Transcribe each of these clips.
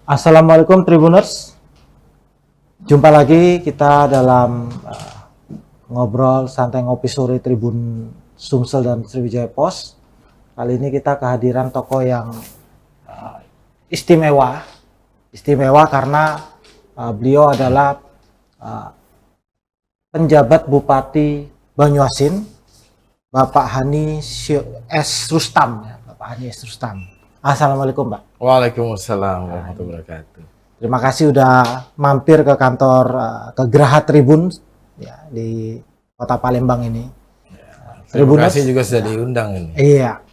Assalamualaikum Tribuners, jumpa lagi kita dalam ngobrol santai ngopi sore Tribun Sumsel dan Sriwijaya Post. Kali ini kita kehadiran tokoh yang istimewa karena beliau adalah penjabat Bupati Banyuasin, Bapak Hani S. Rustam. Bapak Hani S. Rustam. Assalamualaikum, Pak. Waalaikumsalam warahmatullahi wabarakatuh. Terima kasih udah mampir ke kantor ke Geraha Tribun ya, di Kota Palembang ini. Terima kasih juga sudah diundang ini. Iya.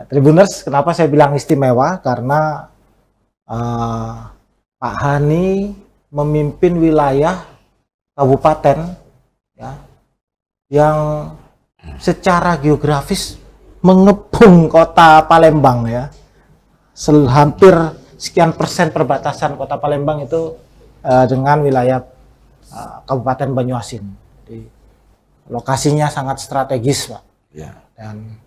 Tribuners, kenapa saya bilang istimewa? Karena Pak Hani memimpin wilayah kabupaten ya, yang secara geografis mengepung Kota Palembang ya. Hampir sekian persen perbatasan Kota Palembang itu dengan wilayah Kabupaten Banyuasin. Jadi, lokasinya sangat strategis, Pak. Ya. Dan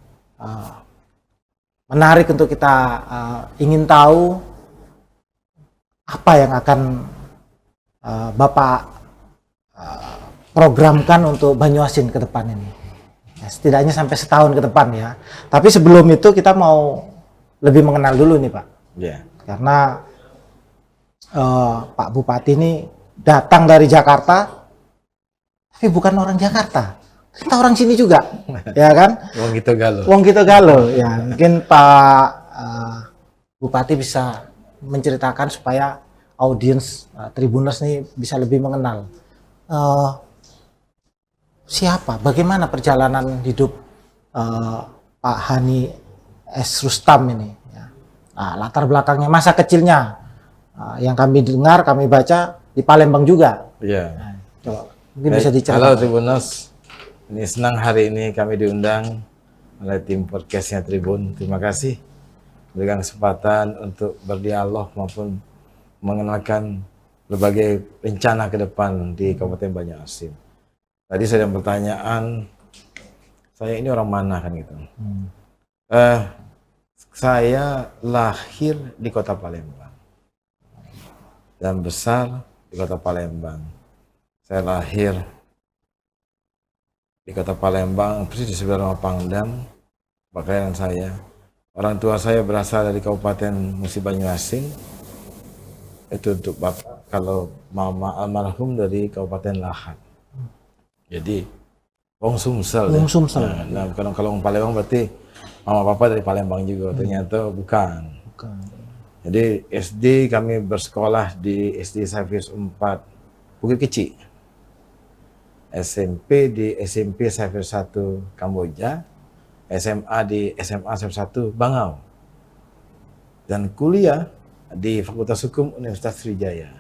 menarik untuk kita ingin tahu apa yang akan Bapak programkan untuk Banyuasin ke depan ini. Ya, setidaknya sampai setahun ke depan ya. Tapi sebelum itu kita mau lebih mengenal dulu nih, Pak. Ya. Karena Pak Bupati ini datang dari Jakarta, tapi bukan orang Jakarta. Kita orang sini juga, ya kan? Wong gitu galo. Wong gitu galo. Ya, mungkin Pak Bupati bisa menceritakan supaya audiens Tribuners nih bisa lebih mengenal siapa, bagaimana perjalanan hidup Pak Hani S. Rustam ini ya. Latar belakangnya, masa kecilnya yang kami dengar, kami baca di Palembang juga. Iya. Coba mungkin bisa diceritakan. Halo Tribuners, ini senang hari ini kami diundang oleh tim podcastnya Tribun. Terima kasih berikan kesempatan untuk berdialog maupun mengenalkan berbagai rencana ke depan di Kabupaten Banyuasin. Tadi saya ada pertanyaan, saya ini orang mana kan gitu. Saya lahir di Kota Palembang dan besar di Kota Palembang. Saya lahir di Kota Palembang, persis di sebelah rumah Pangdam, pakaian saya. Orang tua saya berasal dari Kabupaten Musi Banyuasin. Itu untuk bapak, kalau mama almarhum dari Kabupaten Lahat. Jadi Wong Sumsel. Wong Sumsel. Nah, kalau Wong Palembang berarti mama papa dari Palembang juga. Ternyata bukan. Jadi SD kami bersekolah di SD Safius 4 Bukit Kecil. SMP di SMP Safius 1 Kamboja. SMA di SMA Safius 1 Bangau. Dan kuliah di Fakultas Hukum Universitas Sriwijaya.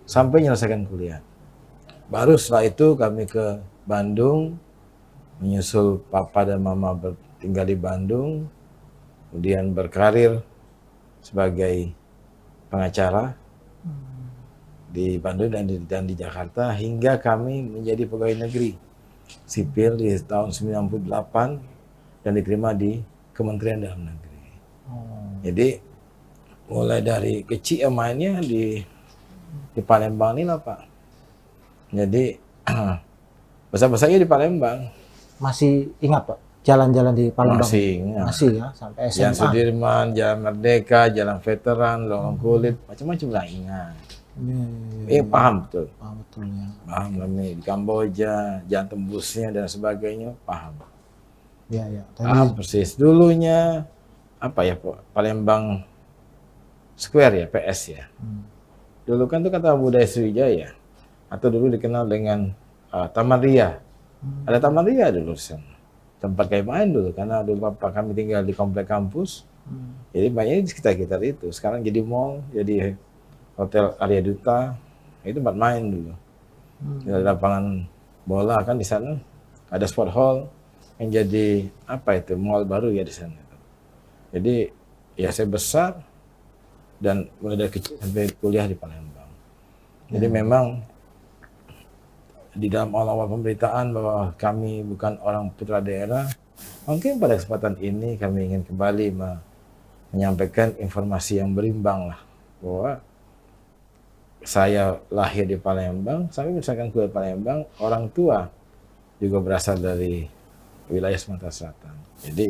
Sampai menyelesaikan kuliah. Baru setelah itu kami ke Bandung, menyusul papa dan mama tinggal di Bandung, kemudian berkarir sebagai pengacara di Bandung dan di Jakarta, hingga kami menjadi pegawai negeri sipil di tahun 98 dan diterima di Kementerian Dalam Negeri. Jadi mulai dari kecil mainnya di Palembang ini lah, Pak. Jadi besar-besarnya di Palembang. Masih ingat, Pak, jalan-jalan di Palembang? Masih ya, sampai SMA. Jalan Sudirman, Jalan Merdeka, Jalan Veteran, Lorong Kulit, macam-macam lah ingat. Paham betul. Paham betul ya. Paham kami di Kamboja, jalan tembusnya dan sebagainya, paham. Ya. Paham persis. Dulunya apa ya, Palembang Square ya, PS ya. Dulu kan itu kata budaya Sriwijaya, atau dulu dikenal dengan Taman Ria. Ada Taman Ria dulu sana. Tempat kayak main dulu, karena dulu bapak kami tinggal di komplek kampus. Jadi banyak di sekitar itu. Sekarang jadi mall, jadi hotel Arya Duta. Itu tempat main dulu. Ada lapangan bola kan di sana. Ada sport hall yang jadi apa itu, mall baru ya di sana. Jadi ya saya besar dan mulai dari kecil sampai kuliah di Palembang. Jadi memang di dalam awal-awal pemberitaan bahwa kami bukan orang putra daerah, mungkin pada kesempatan ini kami ingin kembali menyampaikan informasi yang berimbang lah bahwa saya lahir di Palembang, sampai misalkan kuliah di Palembang, orang tua juga berasal dari wilayah Sumatera Selatan. Jadi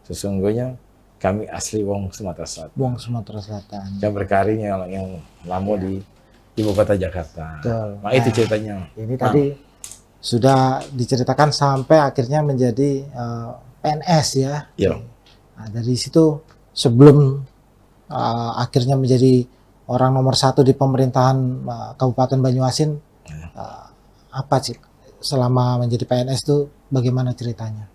sesungguhnya kami asli wong Sumatera Selatan. Wong Sumatera Selatan. Yang berkarirnya yang lama di ibu kota Jakarta. Betul. Nah, itu ceritanya. Ini tadi sudah diceritakan sampai akhirnya menjadi PNS ya. Iya. Nah, dari situ sebelum akhirnya menjadi orang nomor 1 di pemerintahan Kabupaten Banyuasin, apa sih selama menjadi PNS itu bagaimana ceritanya?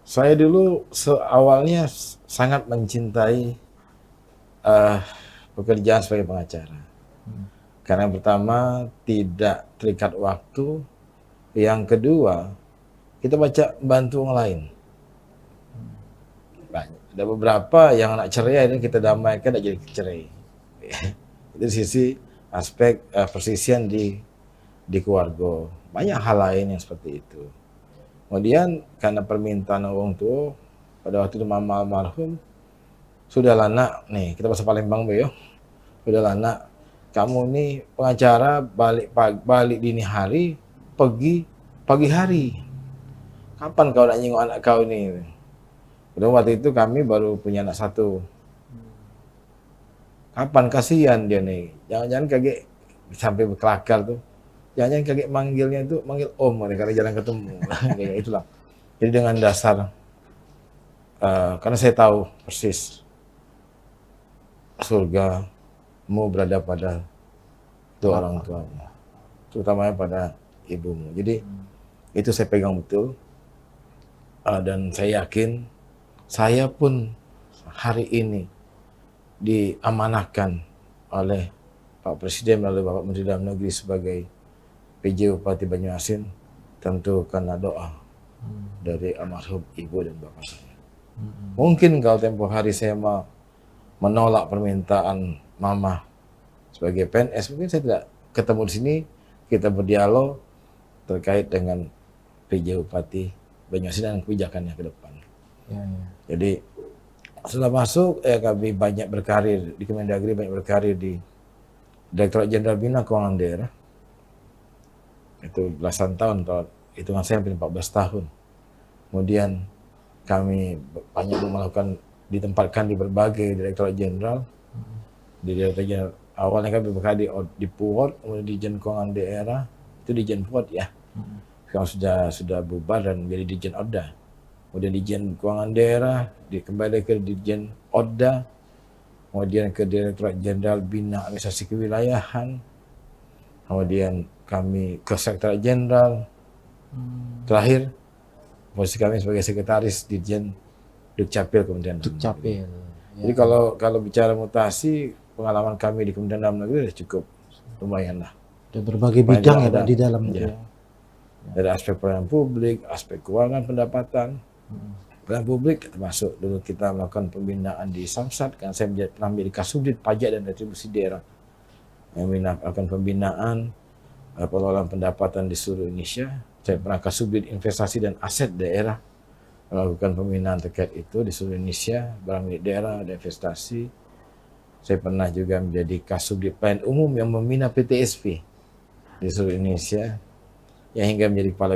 Saya dulu awalnya sangat mencintai pekerjaan sebagai pengacara. Karena yang pertama tidak terikat waktu, yang kedua kita bantu orang lain. Ada beberapa yang anak cerai ini kita damaikan tidak jadi cerai. Itu sisi aspek persisian di keluarga. Banyak hal lain yang seperti itu. Kemudian karena permintaan orang tua pada waktu itu mama almarhum, sudahlah nak, nih kita bahasa Palembang be yo. Sudahlah nak, kamu nih pengacara balik dini hari, pergi pagi hari. Kapan kau nak nyengok anak kau ini? Udah waktu itu kami baru punya anak 1. Kapan, kasihan dia nih. Jangan-jangan kaget sampai berkelakar tuh. Jangan-jangan kaget manggilnya itu manggil om karena jarang ketemu. Kayak itulah. Jadi dengan dasar karena saya tahu persis surga mu berada pada dua orang tuamu, terutamanya pada ibumu. Jadi itu saya pegang betul, dan saya yakin saya pun hari ini diamanahkan oleh Pak Presiden melalui Bapak Menteri Dalam Negeri sebagai PJ Bupati Banyuasin, tentu karena doa dari almarhum ibu dan bapak saya. Mungkin kalau tempoh hari saya mau menolak permintaan mama sebagai PNS, mungkin saya tidak ketemu di sini, kita berdialog terkait dengan PJ Bupati Banyuasin dan kebijakannya ke depan. Jadi setelah masuk, kami banyak berkarir di Kemendagri, banyak berkarir di Direktorat Jenderal Bina Keuangan Daerah. Itu belasan tahun, hitungan saya hampir 14 tahun. Kemudian kami banyak melakukan, ditempatkan di berbagai Direktorat Jenderal. Di Direktorat Jenderal awalnya kami berkarir di Puwot, kemudian di Jen Keuangan Daerah, itu di Jen Puwot ya. Sekarang sudah bubar dan menjadi Dijen Oda. Kemudian di Jen Keuangan Daerah, kembali ke Dijen Oda, kemudian ke Direktorat Jenderal Bina Administrasi Kewilayahan, kemudian kami ke Sekretariat Jenderal, terakhir posisi kami sebagai sekretaris Dirjen Dukcapil Kementerian Dalam Negeri. Jadi kalau bicara mutasi, pengalaman kami di Kementerian Dalam Negeri sudah cukup lumayan lah. Ada berbagai bidang ya Pak di dalamnya. Dari aspek pelayanan publik, aspek keuangan, pendapatan. Pelayanan publik termasuk dulu kita melakukan pembinaan di Samsat, kan saya pernah menjadi Kasubdit Pajak dan Retribusi Daerah yang melakukan pembinaan pengelolaan pendapatan di seluruh Indonesia. Saya pernah Kasubdit Investasi dan Aset Daerah, melakukan pembinaan terkait itu di seluruh Indonesia, barang milik daerah dan investasi. Saya pernah juga menjadi Kasubdit Pelayanan Umum yang membina PTSP di seluruh Indonesia, yang hingga menjadi kepala,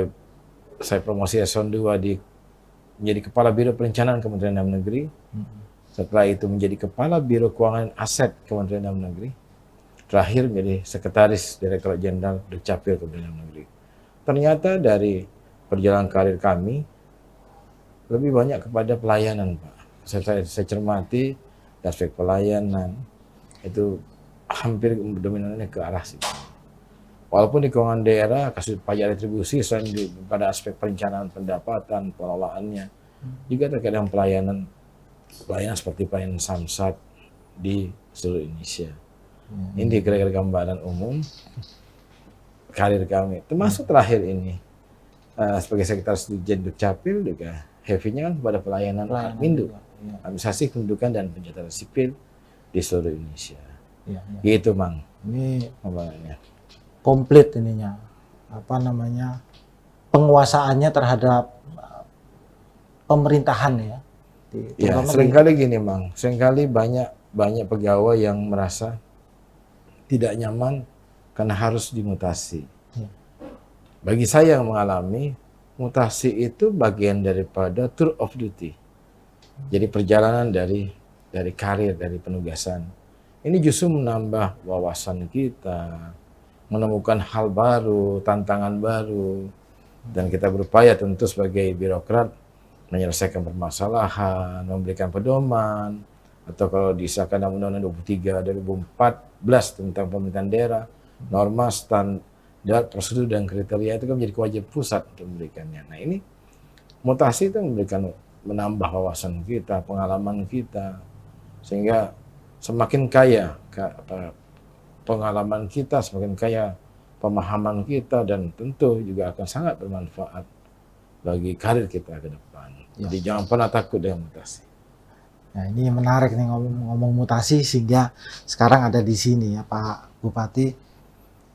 saya promosi eselon 2 menjadi Kepala Biro Perencanaan Kementerian Dalam Negeri. Setelah itu menjadi Kepala Biro Keuangan Aset Kementerian Dalam Negeri. Terakhir menjadi Sekretaris Direktorat Jenderal Dukcapil Kementerian Dalam Negeri. Ternyata dari perjalanan karir kami lebih banyak kepada pelayanan, Pak. Saya cermati aspek pelayanan itu hampir dominannya ke arah situ. Walaupun di keuangan daerah, kasus pajak retribusi selain pada aspek perencanaan pendapatan, pengelolaannya, juga terkait dengan pelayanan seperti pelayanan Samsat di seluruh Indonesia. Ini kira-kira gambaran umum karir kami. Termasuk terakhir ini sebagai sekretaris Dirjen Dukcapil juga heavy-nya kan pada pelayanan Admindu, administrasi kependudukan dan pencatatan sipil di seluruh Indonesia. Gitu, Mang. Ini gambarannya. Komplit ininya, penguasaannya terhadap pemerintahan ya. Ya, seringkali gini, Mang. Seringkali banyak banyak pegawai yang merasa tidak nyaman karena harus dimutasi. Ya. Bagi saya yang mengalami, mutasi itu bagian daripada tour of duty. Jadi perjalanan dari karir, dari penugasan. Ini justru menambah wawasan kita, menemukan hal baru, tantangan baru, dan kita berupaya tentu sebagai birokrat menyelesaikan permasalahan, memberikan pedoman, atau kalau disahkan dalam Undang-Undang 23 2014 tentang pemerintahan daerah, norma, standar, prosedur, dan kriteria itu kan menjadi kewajiban pusat untuk memberikannya. Nah ini mutasi itu menambah wawasan kita, pengalaman kita, sehingga semakin kaya pengalaman kita, semakin kaya pemahaman kita, dan tentu juga akan sangat bermanfaat bagi karir kita ke depan. Ya. Jadi jangan pernah takut dengan mutasi. Nah, ini menarik nih ngomong mutasi, sehingga sekarang ada di sini ya Pak Bupati.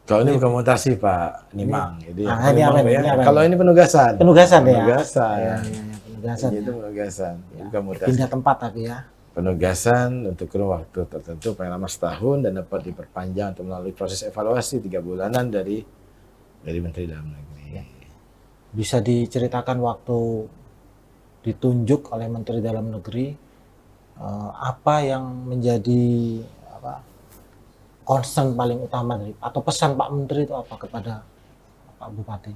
Kalau ini bukan mutasi Pak Nimang. Jadi ini apa ini? kalau ini penugasan. Penugasan ya. Penugasan. Ya, penugasan. Itu penugasan. Ya. Bukan mutasi. Pindah tempat tapi ya. Penugasan untuk kurun waktu tertentu paling lama setahun dan dapat diperpanjang atau melalui proses evaluasi 3 bulanan dari Menteri Dalam Negeri. Ya. Bisa diceritakan waktu ditunjuk oleh Menteri Dalam Negeri, apa yang menjadi concern paling utama dari atau pesan Pak Menteri itu apa kepada Pak Bupati?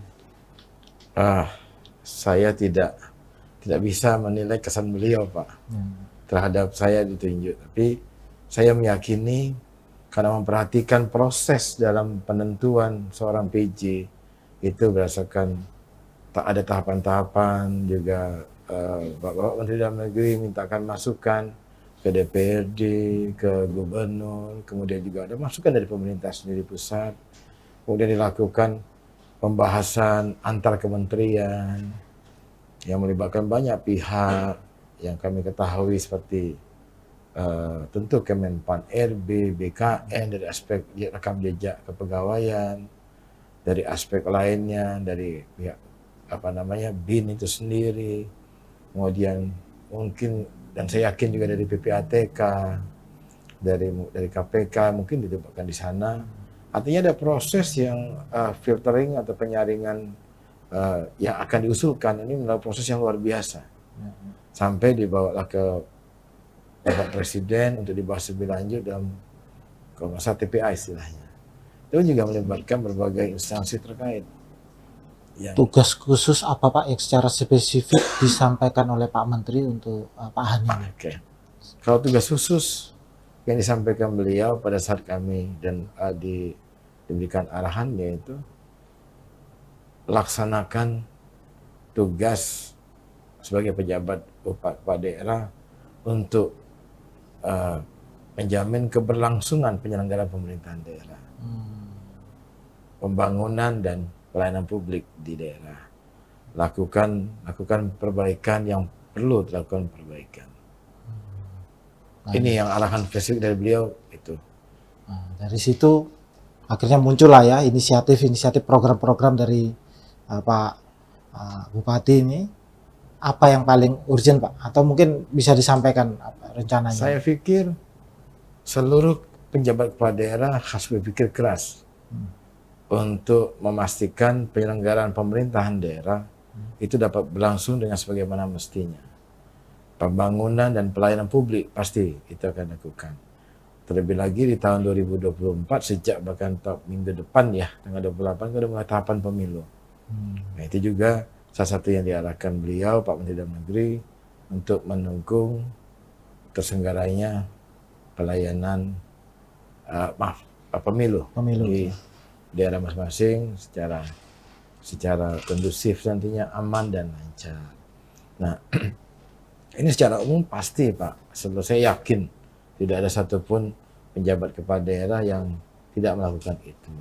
Saya tidak bisa menilai kesan beliau Pak terhadap saya ditunjuk, tapi saya meyakini karena memperhatikan proses dalam penentuan seorang PJ itu berdasarkan tak ada tahapan-tahapan juga. Bapak Menteri Dalam Negeri mintakan masukan ke DPRD, ke Gubernur, kemudian juga ada masukan dari pemerintah sendiri pusat, kemudian dilakukan pembahasan antar kementerian yang melibatkan banyak pihak yang kami ketahui seperti tentu Kemenpan RB, BKN dari aspek rekam jejak kepegawaian, dari aspek lainnya dari pihak BIN itu sendiri, kemudian mungkin dan saya yakin juga dari PPATK, dari KPK mungkin dilibatkan di sana. Artinya ada proses yang filtering atau penyaringan yang akan diusulkan. Ini adalah proses yang luar biasa. Sampai dibawalah ke Bapak Presiden untuk dibahas lebih lanjut dalam kalau nggak salah TPA istilahnya. Itu juga melibatkan berbagai instansi terkait. Tugas khusus apa Pak yang secara spesifik disampaikan oleh Pak Menteri untuk Pak Hani? Oke. Kalau tugas khusus yang disampaikan beliau pada saat kami dan diberikan arahan yaitu laksanakan tugas sebagai pejabat kepala daerah untuk menjamin keberlangsungan penyelenggaraan pemerintahan daerah, pembangunan dan pelayanan publik di daerah. Lakukan perbaikan yang perlu dilakukan perbaikan. Ini yang arahan spesifik dari beliau itu. Nah, dari situ akhirnya muncullah ya inisiatif program-program dari Pak Bupati ini. Apa yang paling urgent Pak? Atau mungkin bisa disampaikan rencananya? Saya pikir seluruh penjabat kepala daerah harus berpikir keras untuk memastikan penyelenggaraan pemerintahan daerah itu dapat berlangsung dengan sebagaimana mestinya. Pembangunan dan pelayanan publik pasti kita akan lakukan. Terlebih lagi di tahun 2024 sejak bahkan minggu depan ya tanggal 28 sudah mulai tahapan pemilu. Nah itu juga salah satu yang diarahkan beliau Pak Menteri Dalam Negeri untuk mendukung terselenggaranya pelayanan pemilu di daerah masing-masing secara kondusif nantinya, aman dan lancar. Nah ini secara umum pasti Pak, saya yakin tidak ada satupun penjabat kepala daerah yang tidak melakukan itu.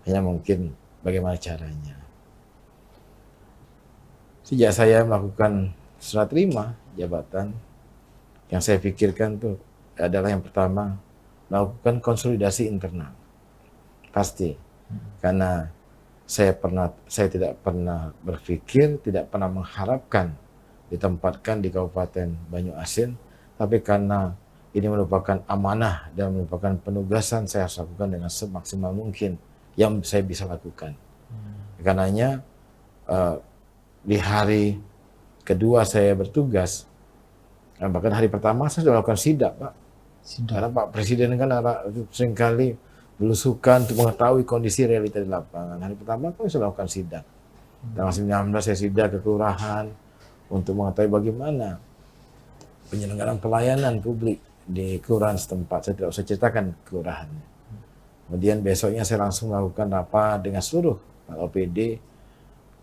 Hanya mungkin bagaimana caranya. Sejak saya melakukan serah terima jabatan, yang saya pikirkan tuh adalah yang pertama, melakukan konsolidasi internal. Pasti. Karena saya tidak pernah berpikir, tidak pernah mengharapkan ditempatkan di Kabupaten Banyuasin, tapi karena ini merupakan amanah dan merupakan penugasan saya harus lakukan dengan semaksimal mungkin yang saya bisa lakukan. Karenanya di hari kedua saya bertugas, bahkan hari pertama saya sudah melakukan sidak, Pak. Karena Pak Presiden kan seringkali belusukan untuk mengetahui kondisi realita di lapangan. Hari pertama kami sudah melakukan sidak. Tanggal 19 saya sidak ke kelurahan untuk mengetahui bagaimana penyelenggaraan pelayanan publik di kelurahan setempat. Saya tidak usah ceritakan kelurahannya. Kemudian besoknya saya langsung melakukan rapat dengan seluruh OPD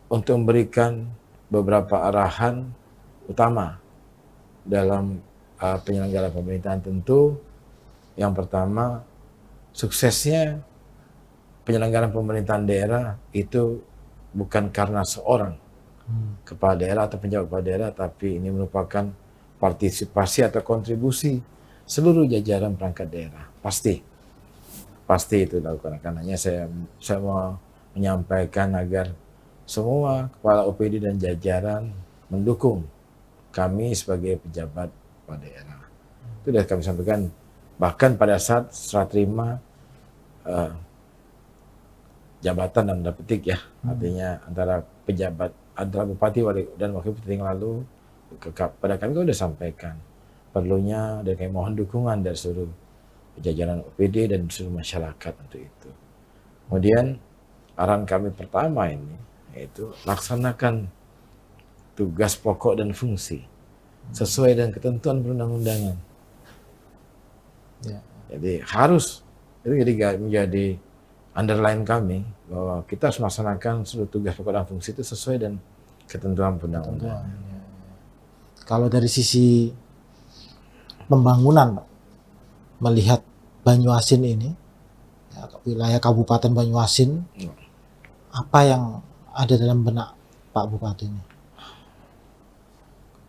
untuk memberikan beberapa arahan utama dalam penyelenggaraan pemerintahan. Tentu yang pertama, suksesnya penyelenggaraan pemerintahan daerah itu bukan karena seorang kepala daerah atau penjabat kepala daerah, tapi ini merupakan partisipasi atau kontribusi seluruh jajaran perangkat daerah. Pasti itu dilakukan. Karenanya saya mau menyampaikan agar semua kepala OPD dan jajaran mendukung kami sebagai pejabat kepala daerah. Itu sudah kami sampaikan. Bahkan pada saat serah terima jabatan dan tanda petik ya, artinya antara pejabat, antara bupati dan wakil bupati yang lalu, pada kami sudah sampaikan perlunya dan kami mohon dukungan dari seluruh jajaran OPD dan seluruh masyarakat untuk itu. Kemudian arahan kami pertama ini yaitu laksanakan tugas pokok dan fungsi sesuai dengan ketentuan perundang-undangan. Ya. Jadi harus itu jadi menjadi underline kami bahwa kita harus melaksanakan seluruh tugas pokok dan fungsi itu sesuai dengan ketentuan perundang-undangan. Ya. Kalau dari sisi pembangunan, Pak, melihat Banyuasin ini, ya, wilayah Kabupaten Banyuasin, apa yang ada dalam benak Pak Bupati ini?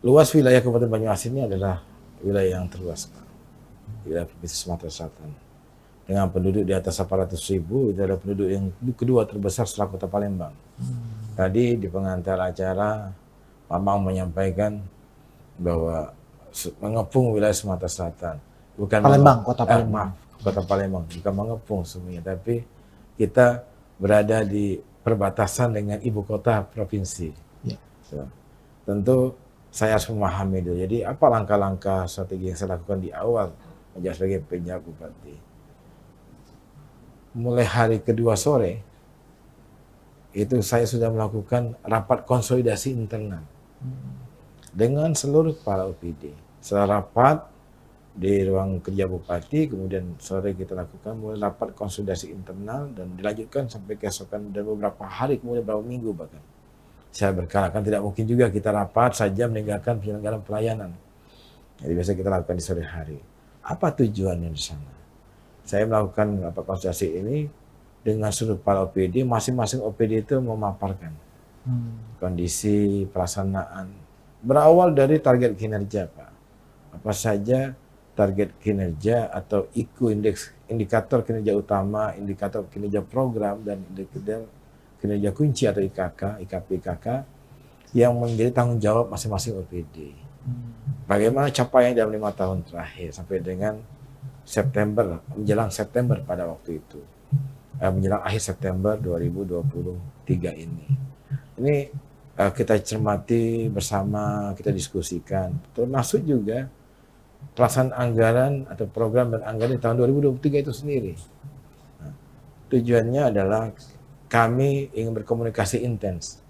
Luas wilayah Kabupaten Banyuasin ini adalah wilayah yang terluas, Pak. Wilayah Provinsi Sumatera Selatan. Dengan penduduk di atas 800.000, itu adalah penduduk yang kedua terbesar setelah Kota Palembang. Tadi di pengantar acara, Pak Mang menyampaikan bahwa mengepung wilayah Sumatera Selatan. Bukan Palembang, Kota Palembang. Kota Palembang, bukan mengepung semuanya, tapi kita berada di perbatasan dengan ibu kota provinsi. Ya. So, tentu saya harus memahami itu. Jadi apa langkah-langkah strategi yang saya lakukan di awal menjadi sebagai penjabat bupati? Mulai hari kedua sore itu saya sudah melakukan rapat konsolidasi internal dengan seluruh kepala OPD. Setelah rapat di ruang kerja bupati, kemudian sore kita lakukan mulai rapat konsolidasi internal dan dilanjutkan sampai keesokan dan beberapa hari kemudian beberapa minggu bahkan. Saya berkala, kan tidak mungkin juga kita rapat saja meninggalkan penyelenggaraan pelayanan. Jadi biasa kita lakukan di sore hari. Apa tujuannya di sana? Saya melakukan rapat konsolidasi ini dengan seluruh kepala OPD, masing-masing OPD itu memaparkan kondisi pelaksanaan. Berawal dari target kinerja, Pak. Apa saja target kinerja atau IKU, indikator kinerja utama, indikator kinerja program, dan indikator kinerja kunci atau IKK, IKP-IKK yang menjadi tanggung jawab masing-masing OPD. Bagaimana capaian dalam 5 tahun terakhir sampai dengan September, menjelang September pada waktu itu, menjelang akhir September 2023 ini. Ini kita cermati bersama, kita diskusikan, termasuk juga pelaksanaan anggaran atau program dan anggaran di tahun 2023 itu sendiri. Nah, tujuannya adalah kami ingin berkomunikasi intens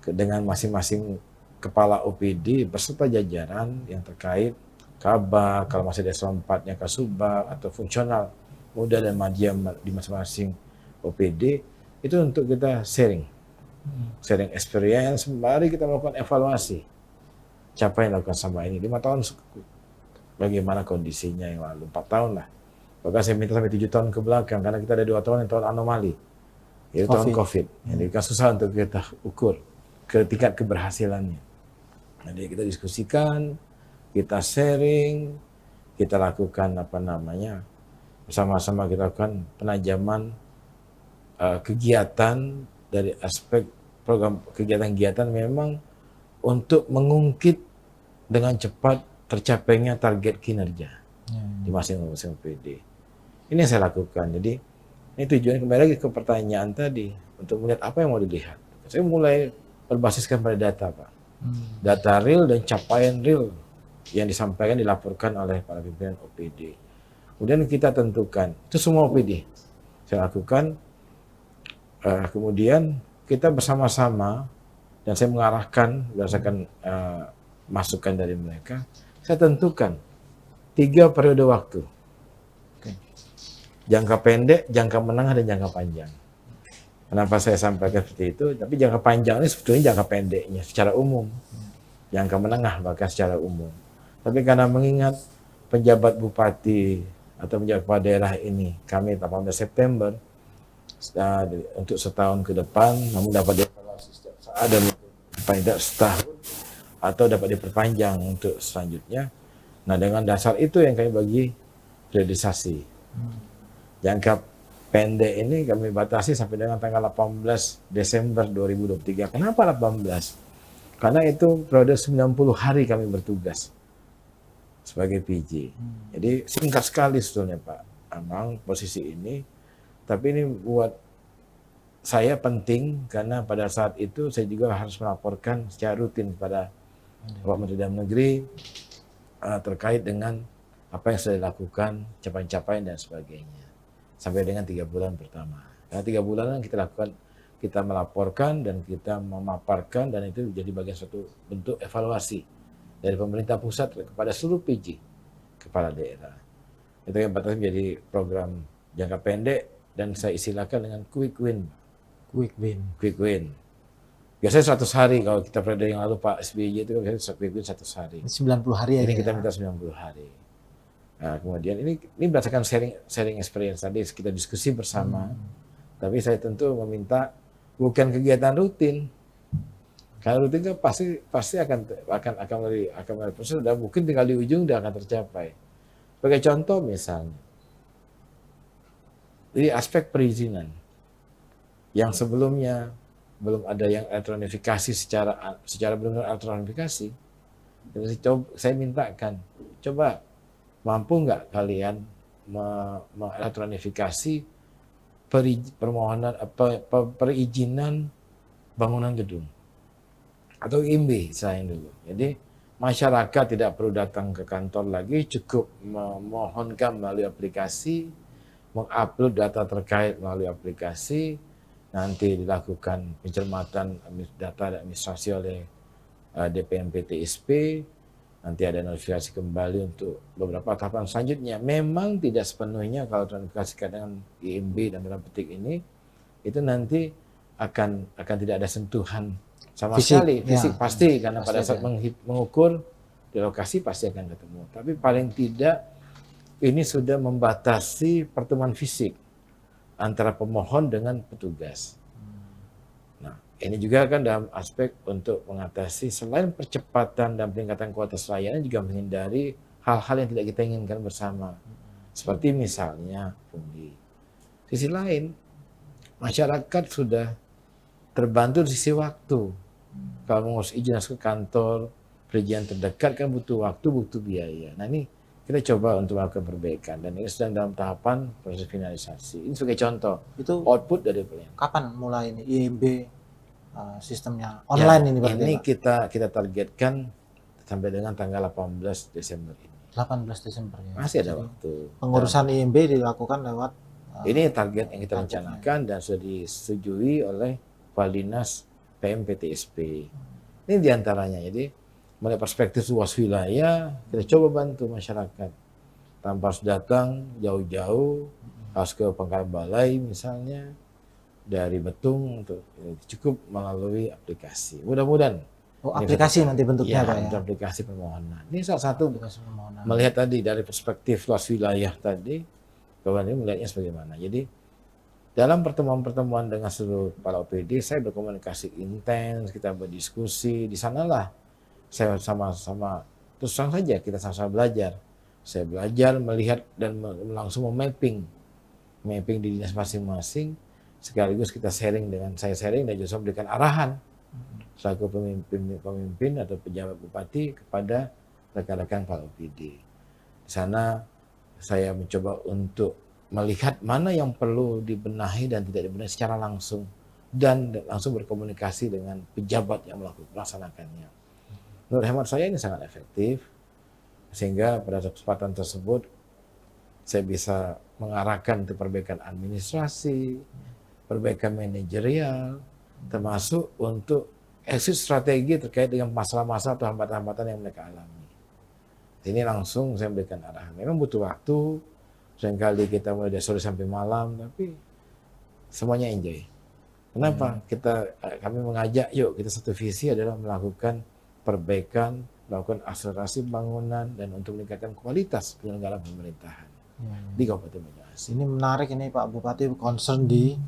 dengan masing-masing kepala OPD beserta jajaran yang terkait Kabak, kalau masih ada selompatnya Kasubag atau fungsional muda dan madya di masing-masing OPD, itu untuk kita sharing experience. Mari kita melakukan evaluasi capaian yang dilakukan sama ini 5 tahun, bagaimana kondisinya yang lalu 4 tahun lah, bahkan saya minta sampai 7 tahun ke belakang karena kita ada 2 tahun yang tahun anomali, yaitu tahun COVID. Jadi kan susah untuk kita ukur ke tingkat keberhasilannya. Jadi kita diskusikan, kita sharing, kita lakukan bersama-sama, kita lakukan penajaman kegiatan dari aspek program kegiatan-kegiatan memang untuk mengungkit dengan cepat tercapainya target kinerja. di masing-masing OPD. Ini yang saya lakukan. Jadi ini tujuannya kembali lagi ke pertanyaan tadi untuk melihat apa yang mau dilihat. Saya mulai berbasiskan pada data, Pak. Data real dan capaian real yang disampaikan dilaporkan oleh para pimpinan OPD. Kemudian kita tentukan itu semua OPD. Saya lakukan. Kemudian kita bersama-sama dan saya mengarahkan berdasarkan masukan dari mereka. Saya tentukan 3 periode waktu. Jangka pendek, jangka menengah, dan jangka panjang. Kenapa saya sampaikan seperti itu? Tapi jangka panjang ini sebetulnya jangka pendeknya secara umum. Jangka menengah bahkan secara umum. Tapi karena mengingat penjabat bupati atau penjabat kepala daerah ini, kami 18 September, untuk setahun ke depan, namun dapat dievaluasi setiap saat dan paling tidak setahun atau dapat diperpanjang untuk selanjutnya. Nah, dengan dasar itu yang kami bagi priorisasi. Jangka pendek ini kami batasi sampai dengan tanggal 18 Desember 2023. Kenapa 18? Karena itu periode 90 hari kami bertugas sebagai PJ. Jadi singkat sekali sebetulnya Pak Amang posisi ini. Tapi ini buat saya penting karena pada saat itu saya juga harus melaporkan secara rutin kepada Bapak Menteri Dalam Negeri terkait dengan apa yang sudah dilakukan, capaian-capaian dan sebagainya. Sampai dengan 3 bulan pertama. Karena 3 bulan kita lakukan, kita melaporkan dan kita memaparkan dan itu jadi bagian suatu bentuk evaluasi dari pemerintah pusat kepada seluruh PJ, kepala daerah. Itu yang batasnya menjadi program jangka pendek dan saya istilahkan dengan quick win. Quick win. Quick win. Biasanya 100 hari kalau kita periode yang lalu Pak SBY itu biasanya quick win 100 hari. 90 hari aja. Ini kita ya? minta 90 hari. Nah, kemudian ini berdasarkan sharing experience tadi kita diskusi bersama. Tapi saya tentu meminta bukan kegiatan rutin. Kalau rutin kan pasti akan melalui proses dan mungkin tinggal di ujung dia akan tercapai. Sebagai contoh misalnya, jadi aspek perizinan yang sebelumnya belum ada yang elektronifikasi secara benar-benar elektronifikasi. Jadi saya mintakan, coba mampu nggak kalian mengelektronifikasi permohonan perizinan bangunan gedung atau IMB saya dulu. Jadi masyarakat tidak perlu datang ke kantor lagi, cukup memohonkan melalui aplikasi, mengupload data terkait melalui aplikasi, nanti dilakukan pencermatan data dan administrasi oleh DPMP-TSP, nanti ada notifikasi kembali untuk beberapa tahapan selanjutnya. Memang tidak sepenuhnya kalau notifikasikan dengan IMB dan dalam petik ini, itu nanti akan tidak ada sentuhan sama sekali. Fisik pasti, karena pada saat mengukur di lokasi pasti akan ketemu. Tapi paling tidak ini sudah membatasi pertemuan fisik antara pemohon dengan petugas. Nah, ini juga kan dalam aspek untuk mengatasi selain percepatan dan peningkatan kualitas layanan juga menghindari hal-hal yang tidak kita inginkan bersama. Seperti misalnya pungli. Sisi lain, masyarakat sudah terbantu di sisi waktu. Kalau mengurus izin ke kantor, perizinan terdekat kan butuh waktu, butuh biaya. Nah ini kita coba untuk melakukan perbaikan dan ini sedang dalam tahapan proses finalisasi. Ini sebagai contoh. Itu output dari pelayanan. Kapan mulai ini IMB sistemnya online ini berarti? Ini kita targetkan sampai dengan tanggal 18 Desember ini. 18 Desember ya. Masih ada waktu. Pengurusan IMB dilakukan lewat ini target yang kita rencanakan dan sudah disetujui oleh Kepala Dinas PMPTSP. Ini diantaranya. Jadi mulai perspektif luas wilayah, kita coba bantu masyarakat tanpa harus datang jauh-jauh, harus ke Pangkalan Balai misalnya, dari Betung, untuk cukup melalui aplikasi. Mudah-mudahan. Oh, aplikasi nanti bentuknya Pak ya? Aplikasi permohonan. Ini salah satu melihat tadi dari perspektif luas wilayah tadi, kemudian melihatnya sebagaimana. Jadi dalam pertemuan-pertemuan dengan seluruh kepala OPD, saya berkomunikasi intens, kita berdiskusi, di sanalah saya sama-sama, terus terang saja kita sama-sama belajar. Saya belajar, melihat, dan langsung mapping di dinas masing-masing, sekaligus kita sharing dengan saya sharing dan juga memberikan arahan selaku pemimpin atau pejabat bupati kepada rekan-rekan kepala OPD. Di sana saya mencoba untuk melihat mana yang perlu dibenahi dan tidak dibenahi secara langsung, dan langsung berkomunikasi dengan pejabat yang melaksanakannya. Menurut hemat saya ini sangat efektif, sehingga pada kesempatan tersebut saya bisa mengarahkan untuk perbaikan administrasi, perbaikan manajerial, termasuk untuk exit strategi terkait dengan masalah-masalah atau hambatan-hambatan yang mereka alami. Ini langsung saya berikan arahan. Memang butuh waktu, seringkali kita mulai dari sore sampai malam, tapi semuanya enjoy. Kenapa? Kami mengajak, yuk kita satu visi adalah melakukan perbaikan, melakukan akselerasi pembangunan, dan untuk meningkatkan kualitas penyelenggaraan pemerintahan di Kabupaten Banyuasin. Ini menarik ini Pak Bupati, concern di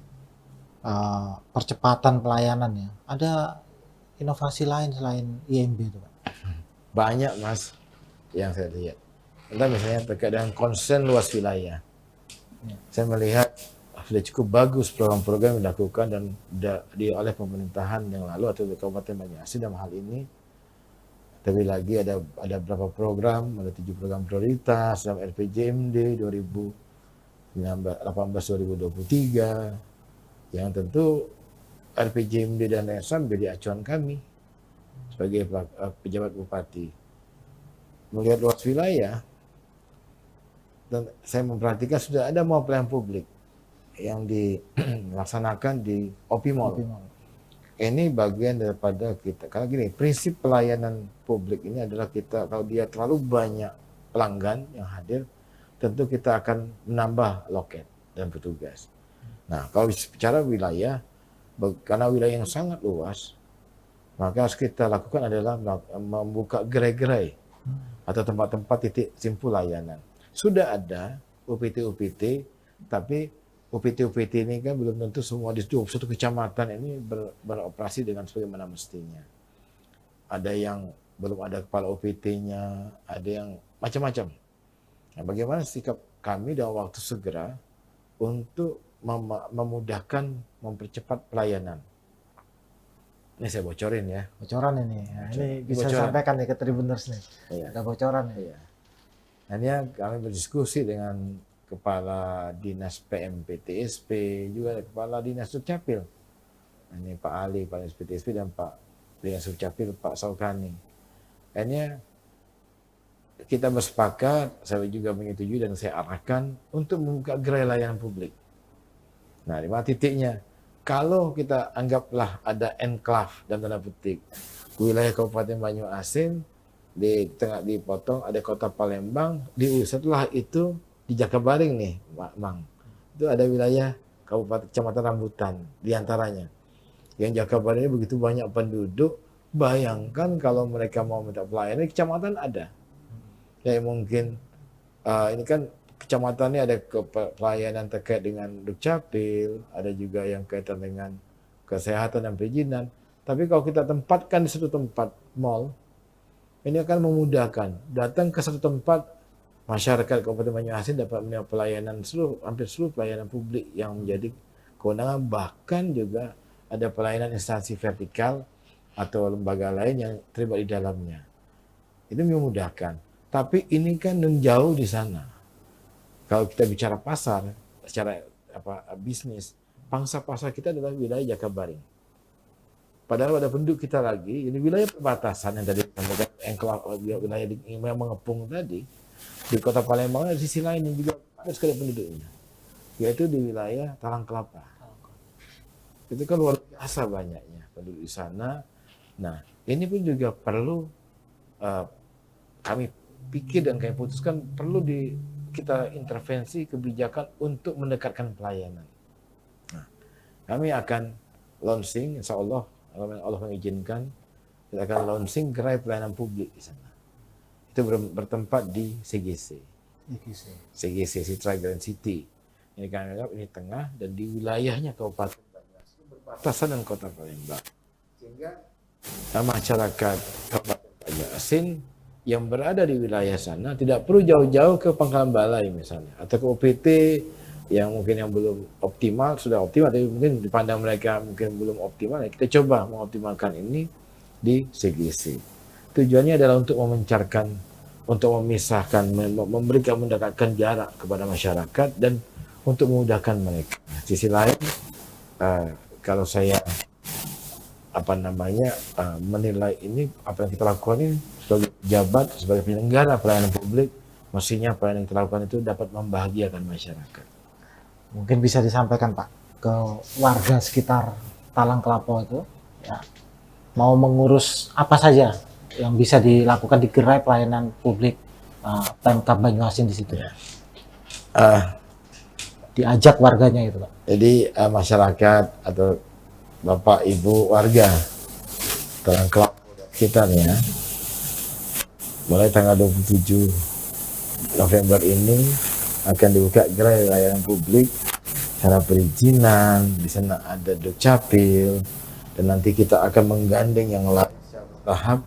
percepatan pelayanan ya. Ada inovasi lain selain IMB itu Pak? Banyak Mas yang saya lihat. Entah misalnya terkait dengan konsen luas wilayah. Saya melihat sudah cukup bagus program-program yang dilakukan dan oleh pemerintahan yang lalu atau di Kabupaten Banyuasin dalam hal ini. Tapi lagi ada beberapa program, ada 7 program prioritas dalam RPJMD 2018-2023 yang tentu RPJMD dan LSM menjadi acuan kami sebagai pejabat bupati. Melihat luas wilayah, dan saya memperhatikan sudah ada mall pelayanan publik yang dilaksanakan di OP Mall. Ini bagian daripada kita, karena gini, prinsip pelayanan publik ini adalah kita, kalau dia terlalu banyak pelanggan yang hadir, tentu kita akan menambah loket dan petugas. Nah, kalau bicara wilayah, karena wilayah yang sangat luas, maka harus kita lakukan adalah membuka gerai-gerai atau tempat-tempat titik simpul layanan. Sudah ada UPT-UPT, tapi UPT-UPT ini kan belum tentu semua di 21 kecamatan ini beroperasi dengan sebagaimana mestinya. Ada yang belum ada kepala UPT-nya, ada yang macam-macam. Nah, bagaimana sikap kami dalam waktu segera untuk memudahkan, mempercepat pelayanan. Ini saya bocorin ya. Bocoran ini. Nah, ini bisa disampaikan nih ke Tribuners nih. Iya. Ada bocoran ya. Iya. Hanya kami berdiskusi dengan Kepala Dinas PMPTSP, juga Kepala Dinas Dukcapil. Ini Pak Ali, Kepala Dinas PTSP, dan Pak Dinas Dukcapil, Pak Saukani. Hanya kita bersepakat, saya juga menyetujui dan saya arahkan untuk membuka gerai layanan publik. Nah, di mana titiknya? Kalau kita anggaplah ada enclave dan tanda petik wilayah Kabupaten Banyuasin, di tengah dipotong ada Kota Palembang, setelah itu di Jakabaring nih, Mang, itu ada wilayah Kabupaten Kecamatan Rambutan diantaranya. Yang Jakabaring ini begitu banyak penduduk, bayangkan kalau mereka mau minta pelayanan, kecamatan ada. Ya mungkin ini kan kecamatan ini ada pelayanan terkait dengan Dukcapil, ada juga yang kaitan dengan kesehatan dan perizinan. Tapi kalau kita tempatkan di satu tempat mall, ini akan memudahkan. Datang ke satu tempat, masyarakat Kabupaten Banyuasin dapat menerima pelayanan hampir seluruh pelayanan publik yang menjadi kewenangan, bahkan juga ada pelayanan instansi vertikal atau lembaga lain yang terlibat di dalamnya. Itu memudahkan. Tapi ini kan menjauh di sana. Kalau kita bicara pasar, secara bisnis, pangsa pasar kita adalah wilayah Jakabaring. Padahal ada penduduk kita lagi, ini wilayah perbatasan yang dari wilayah yang mengepung tadi, di Kota Palembang ada sisi lain yang juga ada sekali penduduknya, yaitu di wilayah Talang Kelapa. Itu kan luar biasa banyaknya penduduk di sana. Nah, ini pun juga perlu kami pikir dan kami putuskan perlu kita intervensi kebijakan untuk mendekatkan pelayanan. Nah, kami akan launching, insya Allah, Allah mengizinkan, kita akan launching gerai pelayanan publik di sana. Itu bertempat di CGC, Citra Grand City. Ini kami anggap ini tengah dan di wilayahnya Kabupaten Banyuasin berbatasan dengan Kota Palembang. Sehingga masyarakat Kabupaten Banyuasin yang berada di wilayah sana tidak perlu jauh-jauh ke Pangkalan Balai misalnya, atau ke OPT yang mungkin yang belum optimal, sudah optimal tapi mungkin dipandang mereka mungkin belum optimal. Ya kita coba mengoptimalkan ini di CGC. Tujuannya adalah untuk memencarkan untuk memisahkan, memberikan mendekatkan jarak kepada masyarakat dan untuk memudahkan mereka. Sisi lain, kalau saya menilai ini apa yang kita lakukan ini sebagai pejabat, sebagai penyelenggara pelayanan publik, mestinya apa yang kita lakukan itu dapat membahagiakan masyarakat. Mungkin bisa disampaikan Pak ke warga sekitar Talang Kelapo itu, ya, mau mengurus apa saja yang bisa dilakukan di gerai pelayanan publik Pemkab Banyuasin di situ. Ya. Diajak warganya itu Pak. Jadi masyarakat atau Bapak Ibu warga Talang Kelapo sekitarnya, mulai tanggal 27 November ini akan dibuka gerai layanan publik secara perizinan. Di sana ada Dukcapil, dan nanti kita akan menggandeng yang lain secara bertahap.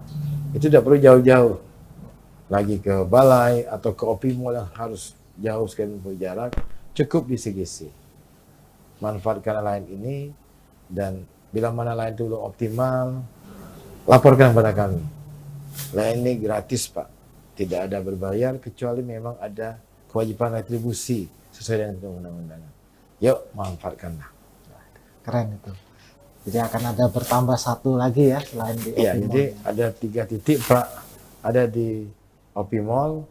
Itu tidak perlu jauh-jauh lagi ke balai atau ke Opimol yang harus jauh sekali jarak, cukup di CGC. Manfaatkan lain ini, dan bila mana lain itu belum optimal, laporkan kepada kami. Lain ini gratis Pak, tidak ada berbayar kecuali memang ada kewajiban retribusi sesuai dengan undang-undangan. Yuk, manfaatkanlah. Keren itu. Jadi akan ada bertambah satu lagi ya selain di Iya, Opimol. jadi ada 3 titik Pak, ada di Opimol.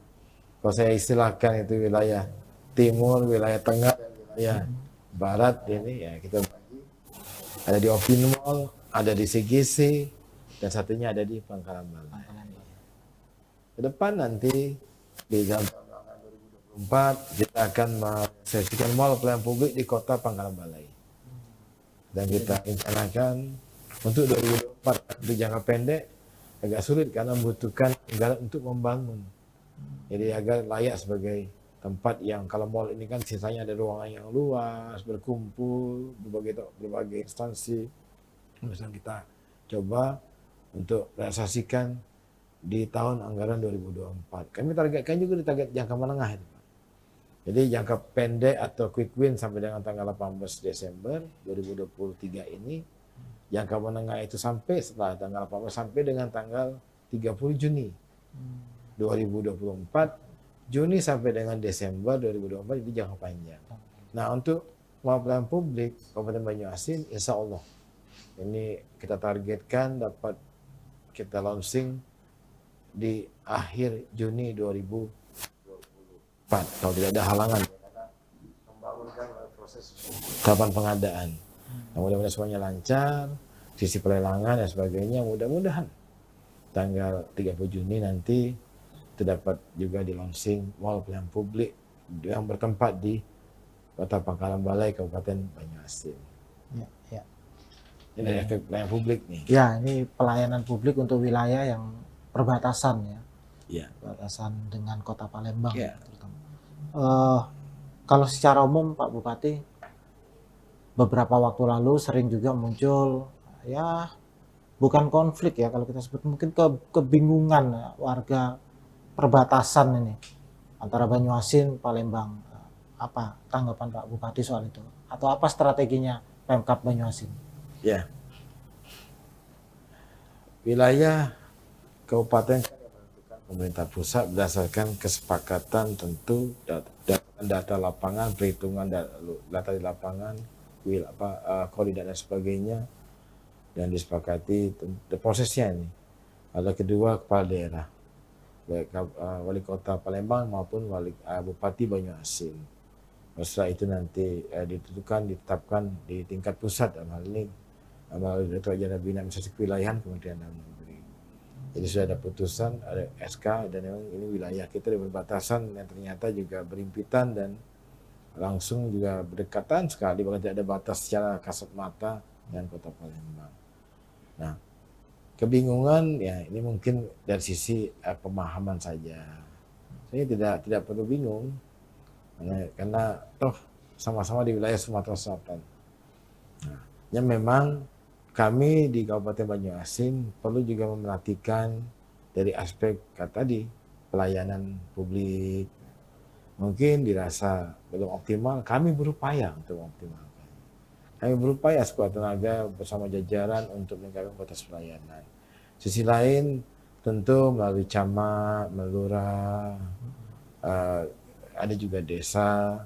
Kalau saya istilahkan itu wilayah timur, wilayah tengah, dan wilayah barat ini ya kita bagi. Ada di Opimol, ada di CGC, dan satunya ada di Pangkalan Balai. Ke depan nanti di tahun 2024 kita akan menyesuaikan mall pelayanan publik di kota Pangkalan Balai. Dan kita rencanakan untuk 2024 untuk jangka pendek agak sulit karena membutuhkan anggaran untuk membangun. Jadi agar layak sebagai tempat yang kalau mall ini kan sisanya ada ruangan yang luas, berkumpul berbagai instansi. Misalnya kita coba untuk realisasikan di tahun anggaran 2024. Kami targetkan juga di target jangka menengah itu. Jadi jangka pendek atau quick win sampai dengan tanggal 18 Desember 2023 ini. Jangka menengah itu sampai setelah tanggal 18 sampai dengan tanggal 30 Juni 2024. Juni sampai dengan Desember 2024 itu jangka panjang. Nah, untuk pelayanan publik Kabupaten Banyuasin, insya Allah ini kita targetkan dapat kita launching di akhir Juni 2024 kalau tidak ada halangan. Membangunkan proses tahapan pengadaan. Nah, mudah-mudahan semuanya lancar, sisi pelelangan dan sebagainya, mudah-mudahan tanggal 30 Juni nanti terdapat juga di launching mall pelayanan publik yang bertempat di Kota Pangkalan Balai, Kabupaten Banyuasin. Ya, ya. Ini efek pelayanan publik nih. Ya, ini pelayanan publik untuk wilayah yang perbatasan ya. Ya. Perbatasan dengan Kota Palembang Ya. terutama. Kalau secara umum Pak Bupati, beberapa waktu lalu sering juga muncul ya bukan konflik ya kalau kita sebut, mungkin kebingungan ya, warga perbatasan ini antara Banyuasin, Palembang. Apa tanggapan Pak Bupati soal itu? Atau apa strateginya Pemkab Banyuasin? Ya. Wilayah kabupaten menentukan pemerintah pusat berdasarkan kesepakatan tentu data lapangan, perhitungan data di lapangan, koordinat dan sebagainya, dan disepakati prosesnya ini. Ada kedua kepala daerah, baik wali kota Palembang maupun bupati Banyuasin. Setelah itu nanti ditetapkan di tingkat pusat dalam hal ini melalui Direktorat Jenderal Bina Administrasi Kewilayahan Kementerian Dalam Negeri. Jadi sudah ada putusan, ada SK, dan memang ini wilayah kita di perbatasan yang ternyata juga berimpitan dan langsung juga berdekatan sekali, bahkan tidak ada batas secara kasat mata dengan kota Palembang. Nah, kebingungan ya ini mungkin dari sisi pemahaman saja. Saya tidak perlu bingung karena toh sama-sama di wilayah Sumatera Selatan. Nah, yang memang kami di Kabupaten Banyuasin perlu juga memerhatikan dari aspek tadi pelayanan publik. Mungkin dirasa belum optimal, kami berupaya untuk optimalkan. Kami berupaya sekuat tenaga bersama jajaran untuk meningkatkan kualitas pelayanan. Sisi lain, tentu melalui camat, melurah, ada juga desa.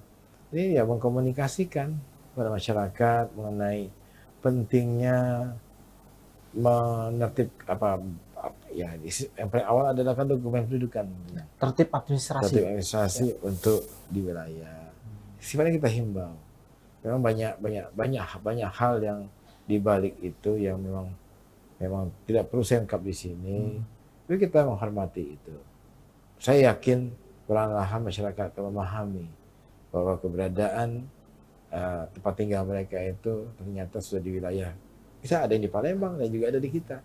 Ini ya mengkomunikasikan kepada masyarakat mengenai pentingnya menertib yang paling awal adalah kan dokumen pendudukan, Tertib administrasi. tertib administrasi untuk di wilayah. Sifatnya kita himbau. Memang banyak hal yang di balik itu yang memang tidak perlu saya ungkap di sini. Tapi kita menghormati itu. Saya yakin perlahan-lahan masyarakat akan memahami bahwa keberadaan tempat tinggal mereka itu ternyata sudah di wilayah. Bisa ada yang di Palembang dan juga ada di kita.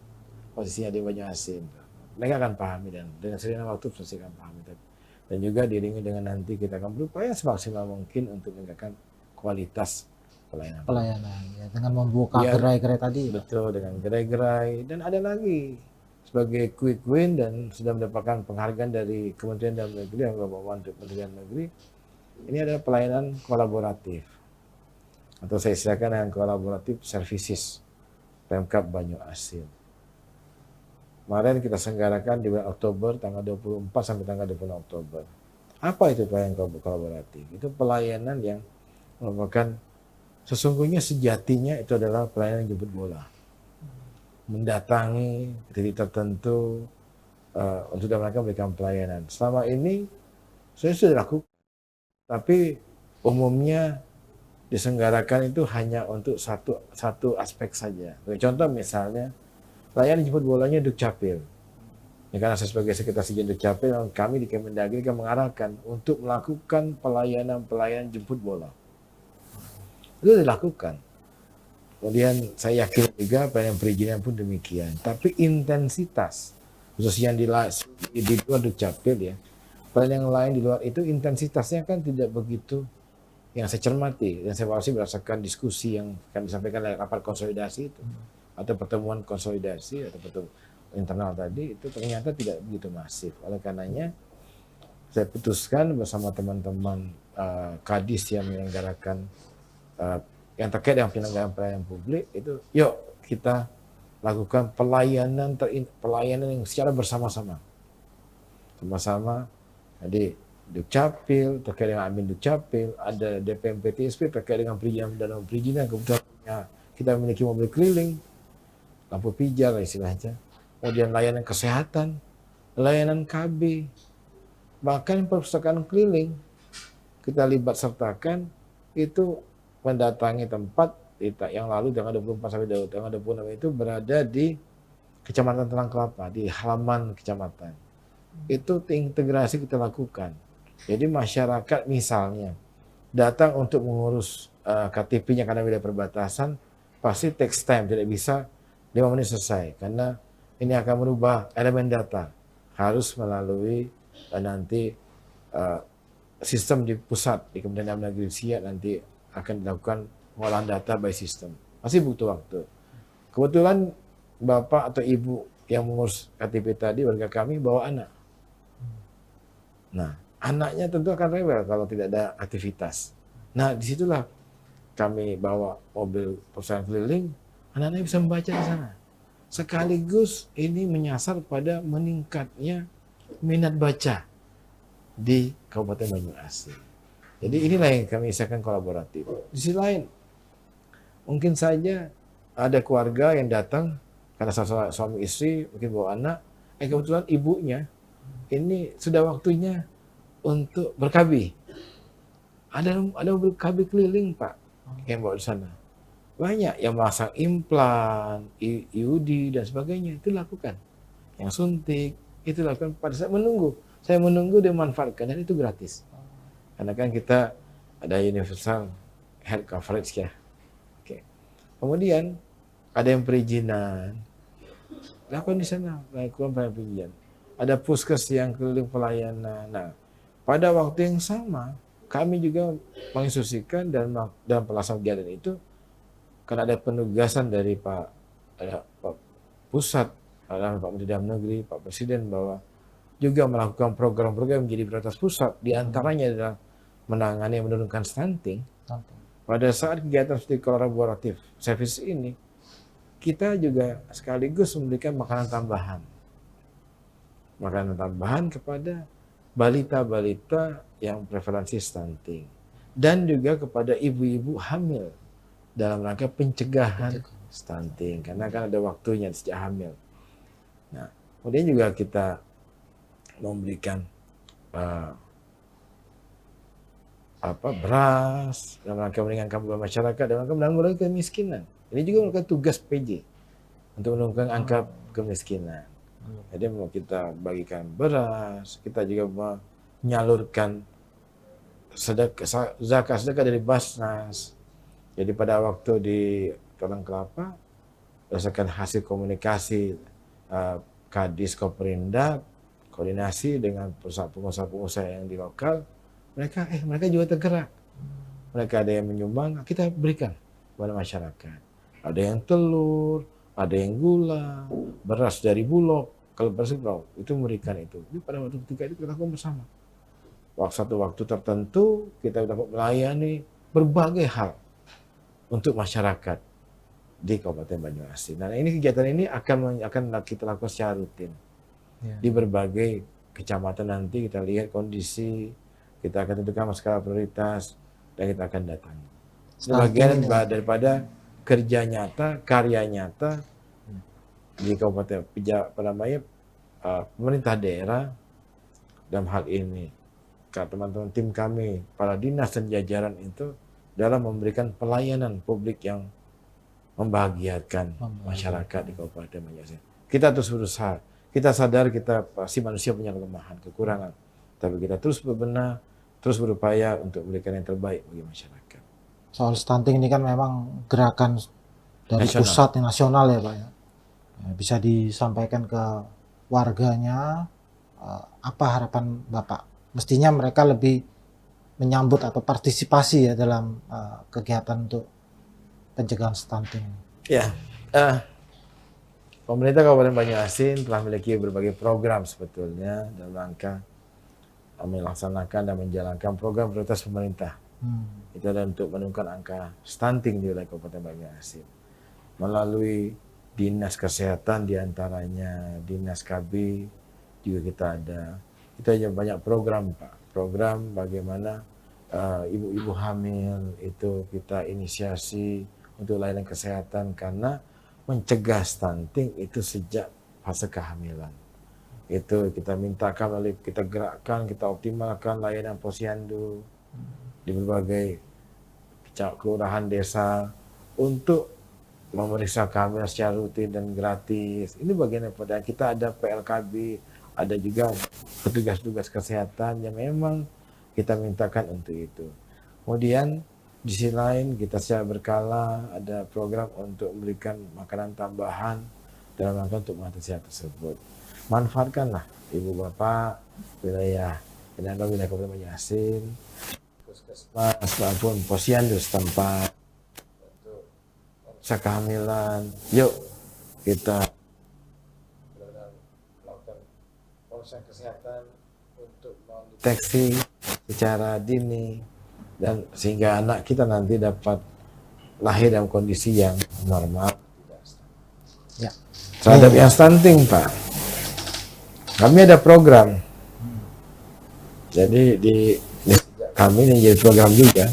Posisinya di Banyuasin. Mereka akan pahami dan dengan seiring waktu pasti akan pahami. Dan juga diiringi dengan nanti kita akan berupaya semaksimal mungkin untuk meningkatkan kualitas pelayanan. Ya, dengan membuka gerai-gerai tadi. Betul, dengan gerai-gerai. Dan ada lagi sebagai quick win dan sudah mendapatkan penghargaan dari Kementerian Dalam Negeri yang Bapak Menteri Dalam Negeri. Ini adalah pelayanan kolaboratif atau saya istilahkan dengan kolaboratif services Pemkab Banyuasin. Kemarin kita selenggarakan di bulan Oktober tanggal 24 sampai tanggal 26 Oktober. Apa itu pelayanan kolaboratif? Itu pelayanan yang merupakan sesungguhnya sejatinya itu adalah pelayanan jemput bola. Mendatangi titik tertentu untuk mereka memberikan pelayanan. Selama ini saya sudah lakukan, tapi umumnya diselenggarakan itu hanya untuk satu aspek saja. Contoh misalnya pelayanan jemput bolanya Dukcapil. Ya, karena saya sebagai sekretaris Dirjen Dukcapil, kami di Kemendagri kan mengarahkan untuk melakukan pelayanan jemput bola. Itu dilakukan. Kemudian saya yakin juga pelayanan perizinan pun demikian. Tapi intensitas, khususnya di luar Dukcapil ya, pelayanan yang lain di luar itu intensitasnya kan tidak begitu yang saya cermati dan saya evaluasi berdasarkan diskusi yang akan disampaikan dalam rapat konsolidasi itu atau pertemuan konsolidasi atau pertemuan internal tadi itu ternyata tidak begitu masif. Oleh karenanya saya putuskan bersama teman-teman kadis yang menyelenggarakan yang terkait dengan penyelenggaraan pelayanan publik itu, yuk kita lakukan pelayanan yang secara bersama-sama. Sama-sama. Jadi Dukcapil terkait dengan admin Dukcapil, ada DPM PTSP terkait dengan perizinan, kebetulan kita memiliki mobil keliling, lampu pijar istilahnya, kemudian layanan kesehatan, layanan KB, bahkan perpustakaan keliling kita libat sertakan itu mendatangi tempat yang lalu tanggal 24 sampai tanggal 26 itu berada di Kecamatan Telang Kelapa, di halaman kecamatan. Itu integrasi kita lakukan. Jadi masyarakat misalnya datang untuk mengurus KTP-nya karena wilayah perbatasan, pasti takes time, tidak bisa 5 menit selesai. Karena ini akan merubah elemen data. Harus melalui nanti sistem di pusat, di Kementerian Dalam Negeri siap nanti akan dilakukan pengolahan data by system. Masih butuh waktu. Kebetulan Bapak atau Ibu yang mengurus KTP tadi, warga kami bawa anak. Nah, anaknya tentu akan rewel kalau tidak ada aktivitas. Nah, disitulah kami bawa mobil perusahaan keliling, anak-anak bisa membaca di sana. Sekaligus ini menyasar pada meningkatnya minat baca di Kabupaten Banyuasin. Jadi inilah yang kami istilahkan kolaboratif. Di sisi lain, mungkin saja ada keluarga yang datang karena suami istri mungkin bawa anak, kebetulan ibunya ini sudah waktunya untuk berkabi. Ada mobil KB keliling Pak yang bawa di sana. Banyak yang masang implan, IUD dan sebagainya itu lakukan. Yang suntik itu lakukan pada saat menunggu. Saya menunggu dia manfaatkan dan itu gratis. Karena kan kita ada universal health coverage ya. Oke. Kemudian ada yang perizinan. Lakukan di sana, lakukan perizinan. Ada puskes yang keliling pelayanan. Nah, pada waktu yang sama, kami juga menginstruksikan dan dalam pelaksanaan kegiatan itu, karena ada penugasan dari Pak Pusat, Pak Menteri Dalam Negeri, Pak Presiden, bahwa juga melakukan program-program yang menjadi prioritas pusat, diantaranya adalah menangani yang menurunkan stunting. Pada saat kegiatan seperti kolaboratif service ini, kita juga sekaligus memberikan makanan tambahan. makanan tambahan kepada balita-balita yang prevalensi stunting dan juga kepada ibu-ibu hamil dalam rangka pencegahan stunting, karena kan ada waktunya sejak hamil. Nah, kemudian juga kita memberikan beras dalam rangka meringankan beban masyarakat, dalam rangka menanggulangi kemiskinan. Ini juga merupakan tugas PJ untuk menurunkan angka kemiskinan. Jadi mau kita bagikan beras, kita juga menyalurkan zakat dari Basnas. Jadi pada waktu di Tolang Kelapa, berdasarkan hasil komunikasi Kadis Koperindak, koordinasi dengan pengusaha-pengusaha yang di lokal, mereka juga tergerak. Mereka ada yang menyumbang, kita berikan kepada masyarakat. Ada yang telur, ada yang gula, beras dari Bulog. Kalau beras itu memberikan itu. Jadi pada waktu ketika itu kita lakukan bersama. Satu waktu tertentu kita dapat melayani berbagai hal untuk masyarakat di Kabupaten Banyuasin. Nah, ini kegiatan ini akan kita lakukan secara rutin di berbagai kecamatan. Nanti kita lihat kondisi, kita akan tentukan skala prioritas dan kita akan datangi. Sebagian daripada kerja nyata, karya nyata di Kabupaten pemerintah daerah dalam hal ini, teman-teman tim kami, para dinas dan jajaran itu dalam memberikan pelayanan publik yang membahagiakan masyarakat di Kabupaten Banyuasin. Kita terus berusaha. Kita sadar kita pasti manusia punya kelemahan, kekurangan. Tapi kita terus berbenah, terus berupaya untuk memberikan yang terbaik bagi masyarakat. Soal stunting ini kan memang gerakan dari pusat nasional ya Pak ya. Bisa disampaikan ke warganya, apa harapan Bapak? Mestinya mereka lebih menyambut atau partisipasi ya dalam kegiatan untuk pencegahan stunting. Ya, pemerintah Kabupaten Banyuasin telah memiliki berbagai program sebetulnya dalam rangka melaksanakan dan menjalankan program prioritas pemerintah. Itu adalah untuk menurunkan angka stunting di wilayah Kabupaten Banyuasin melalui dinas kesehatan, diantaranya dinas KB juga kita ada. Itu aja banyak program Pak. Program bagaimana ibu-ibu hamil itu kita inisiasi untuk layanan kesehatan, karena mencegah stunting itu sejak fase kehamilan. Itu kita mintakan, lalu kita gerakkan, kita optimalkan layanan posyandu di berbagai kelurahan desa untuk memeriksa kehamilan secara rutin dan gratis. Ini bagian daripada kita ada PLKB, ada juga petugas-petugas kesehatan yang memang kita mintakan untuk itu. Kemudian di sisi lain kita secara berkala ada program untuk memberikan makanan tambahan dalam rangka untuk mengatasi hal tersebut. Manfaatkanlah ibu bapak wilayah penyangga wilayah Kabupaten Banyuasin, puskesmas maupun posyandu setempat untuk memeriksa kehamilan. Yuk kita melakukan pemeriksaan kesehatan untuk mendeteksi secara dini dan sehingga anak kita nanti dapat lahir dalam kondisi yang normal, tidak stunting. Ya. Terhadap yang stunting Pak, kami ada program. Jadi di kami ini jadi program juga,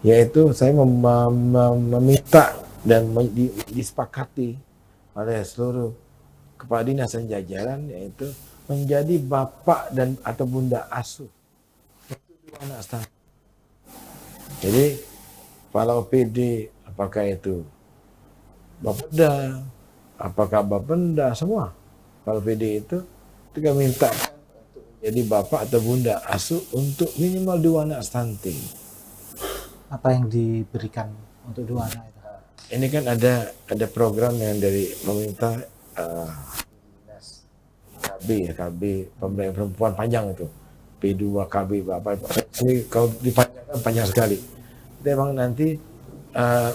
yaitu saya meminta dan disepakati oleh seluruh kepala dinas dan jajaran, yaitu menjadi bapak dan atau bunda asuh untuk anak stunting. Jadi kepala OPD, apakah itu Bapeda, apakah Bapenda, semua kepala OPD itu kita minta untuk menjadi bapak atau bunda asuh untuk minimal 2 anak stunting. Apa yang diberikan untuk 2 anak itu? Ini kan ada program yang dari pemerintah KB pemberdayaan perempuan panjang itu. P2 KB apa ini kalau dipanjangkan panjang sekali. Memang nanti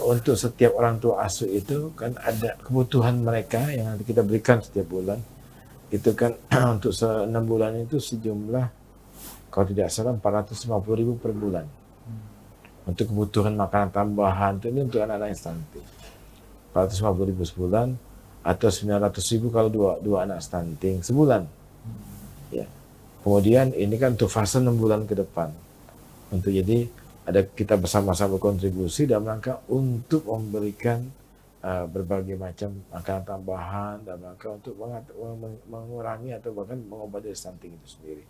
untuk setiap orang tua asuh itu kan ada kebutuhan mereka yang nanti kita berikan setiap bulan. Itu kan untuk 6 bulan itu sejumlah kalau tidak salah 450.000 per bulan. Untuk kebutuhan makanan tambahan itu ini untuk anak-anak yang stunting. 450.000 sebulan atau 900.000 kalau dua anak stunting sebulan. Ya. Kemudian ini kan untuk fase 6 bulan ke depan. Untuk jadi ada kita bersama-sama berkontribusi dalam rangka untuk memberikan berbagai macam makanan tambahan dalam rangka untuk mengurangi atau bahkan mengobati stunting itu sendiri.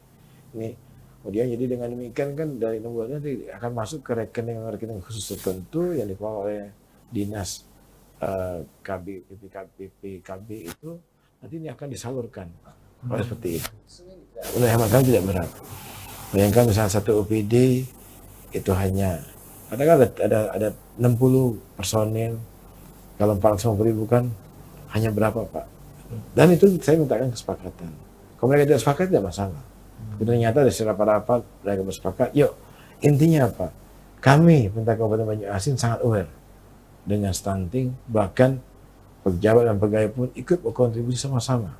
Ini kemudian jadi dengan demikian kan dari 6 bulan nanti akan masuk ke rekening khusus tertentu yang dikelola oleh dinas PPKB itu, nanti ini akan disalurkan. Seperti itu. Untuk hemat kami tidak berat. Bayangkan misalnya satu OPD itu hanya katakan ada 60 personil, kalau 450.000 kan hanya berapa Pak? Dan itu saya mintakan kesepakatan. Kalau mereka tidak sepakat tidak masalah. Ternyata dari rapat-rapat mereka bersepakat. Yuk, intinya apa? Kami pemerintah Kabupaten Banjarmasin sangat aware dengan stunting, bahkan pejabat dan pegawai pun ikut berkontribusi sama-sama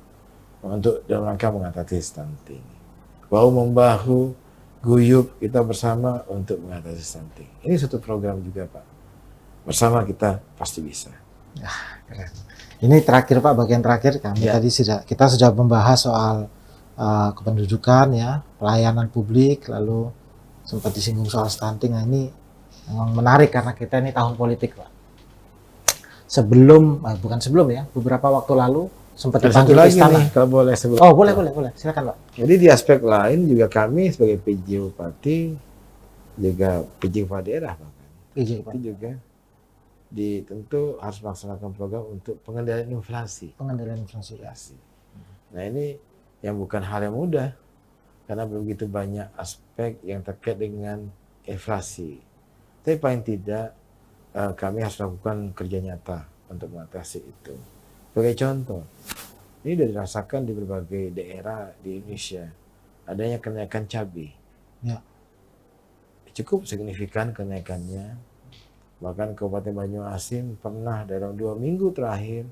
untuk dalam rangka mengatasi stunting. Bahu membahu, guyup kita bersama untuk mengatasi stunting. Ini satu program juga Pak. Bersama kita pasti bisa. Keren. Ini terakhir Pak, bagian terakhir kami tadi kita sudah membahas soal kependudukan ya, pelayanan publik, lalu sempat disinggung soal stunting. Nah ini memang menarik karena kita ini tahun politik Pak. Bukan sebelum ya, beberapa waktu lalu sempat dipanggil lagi istana. nih, kalau boleh sebelum. Oh boleh, silakan Pak. Jadi di aspek lain juga kami sebagai PJ Bupati, juga PJ Kepala Daerah bahkan, PJ Pak. itu juga tentu harus melaksanakan program untuk pengendalian inflasi. Pengendalian inflasi. Nah ini yang bukan hal yang mudah, karena begitu banyak aspek yang terkait dengan inflasi. Tapi paling tidak kami harus lakukan kerja nyata untuk mengatasi itu. Sebagai contoh, ini sudah dirasakan di berbagai daerah di Indonesia, adanya kenaikan cabai. Ya. Cukup signifikan kenaikannya. Bahkan Kabupaten Banjarmasin pernah dalam 2 minggu terakhir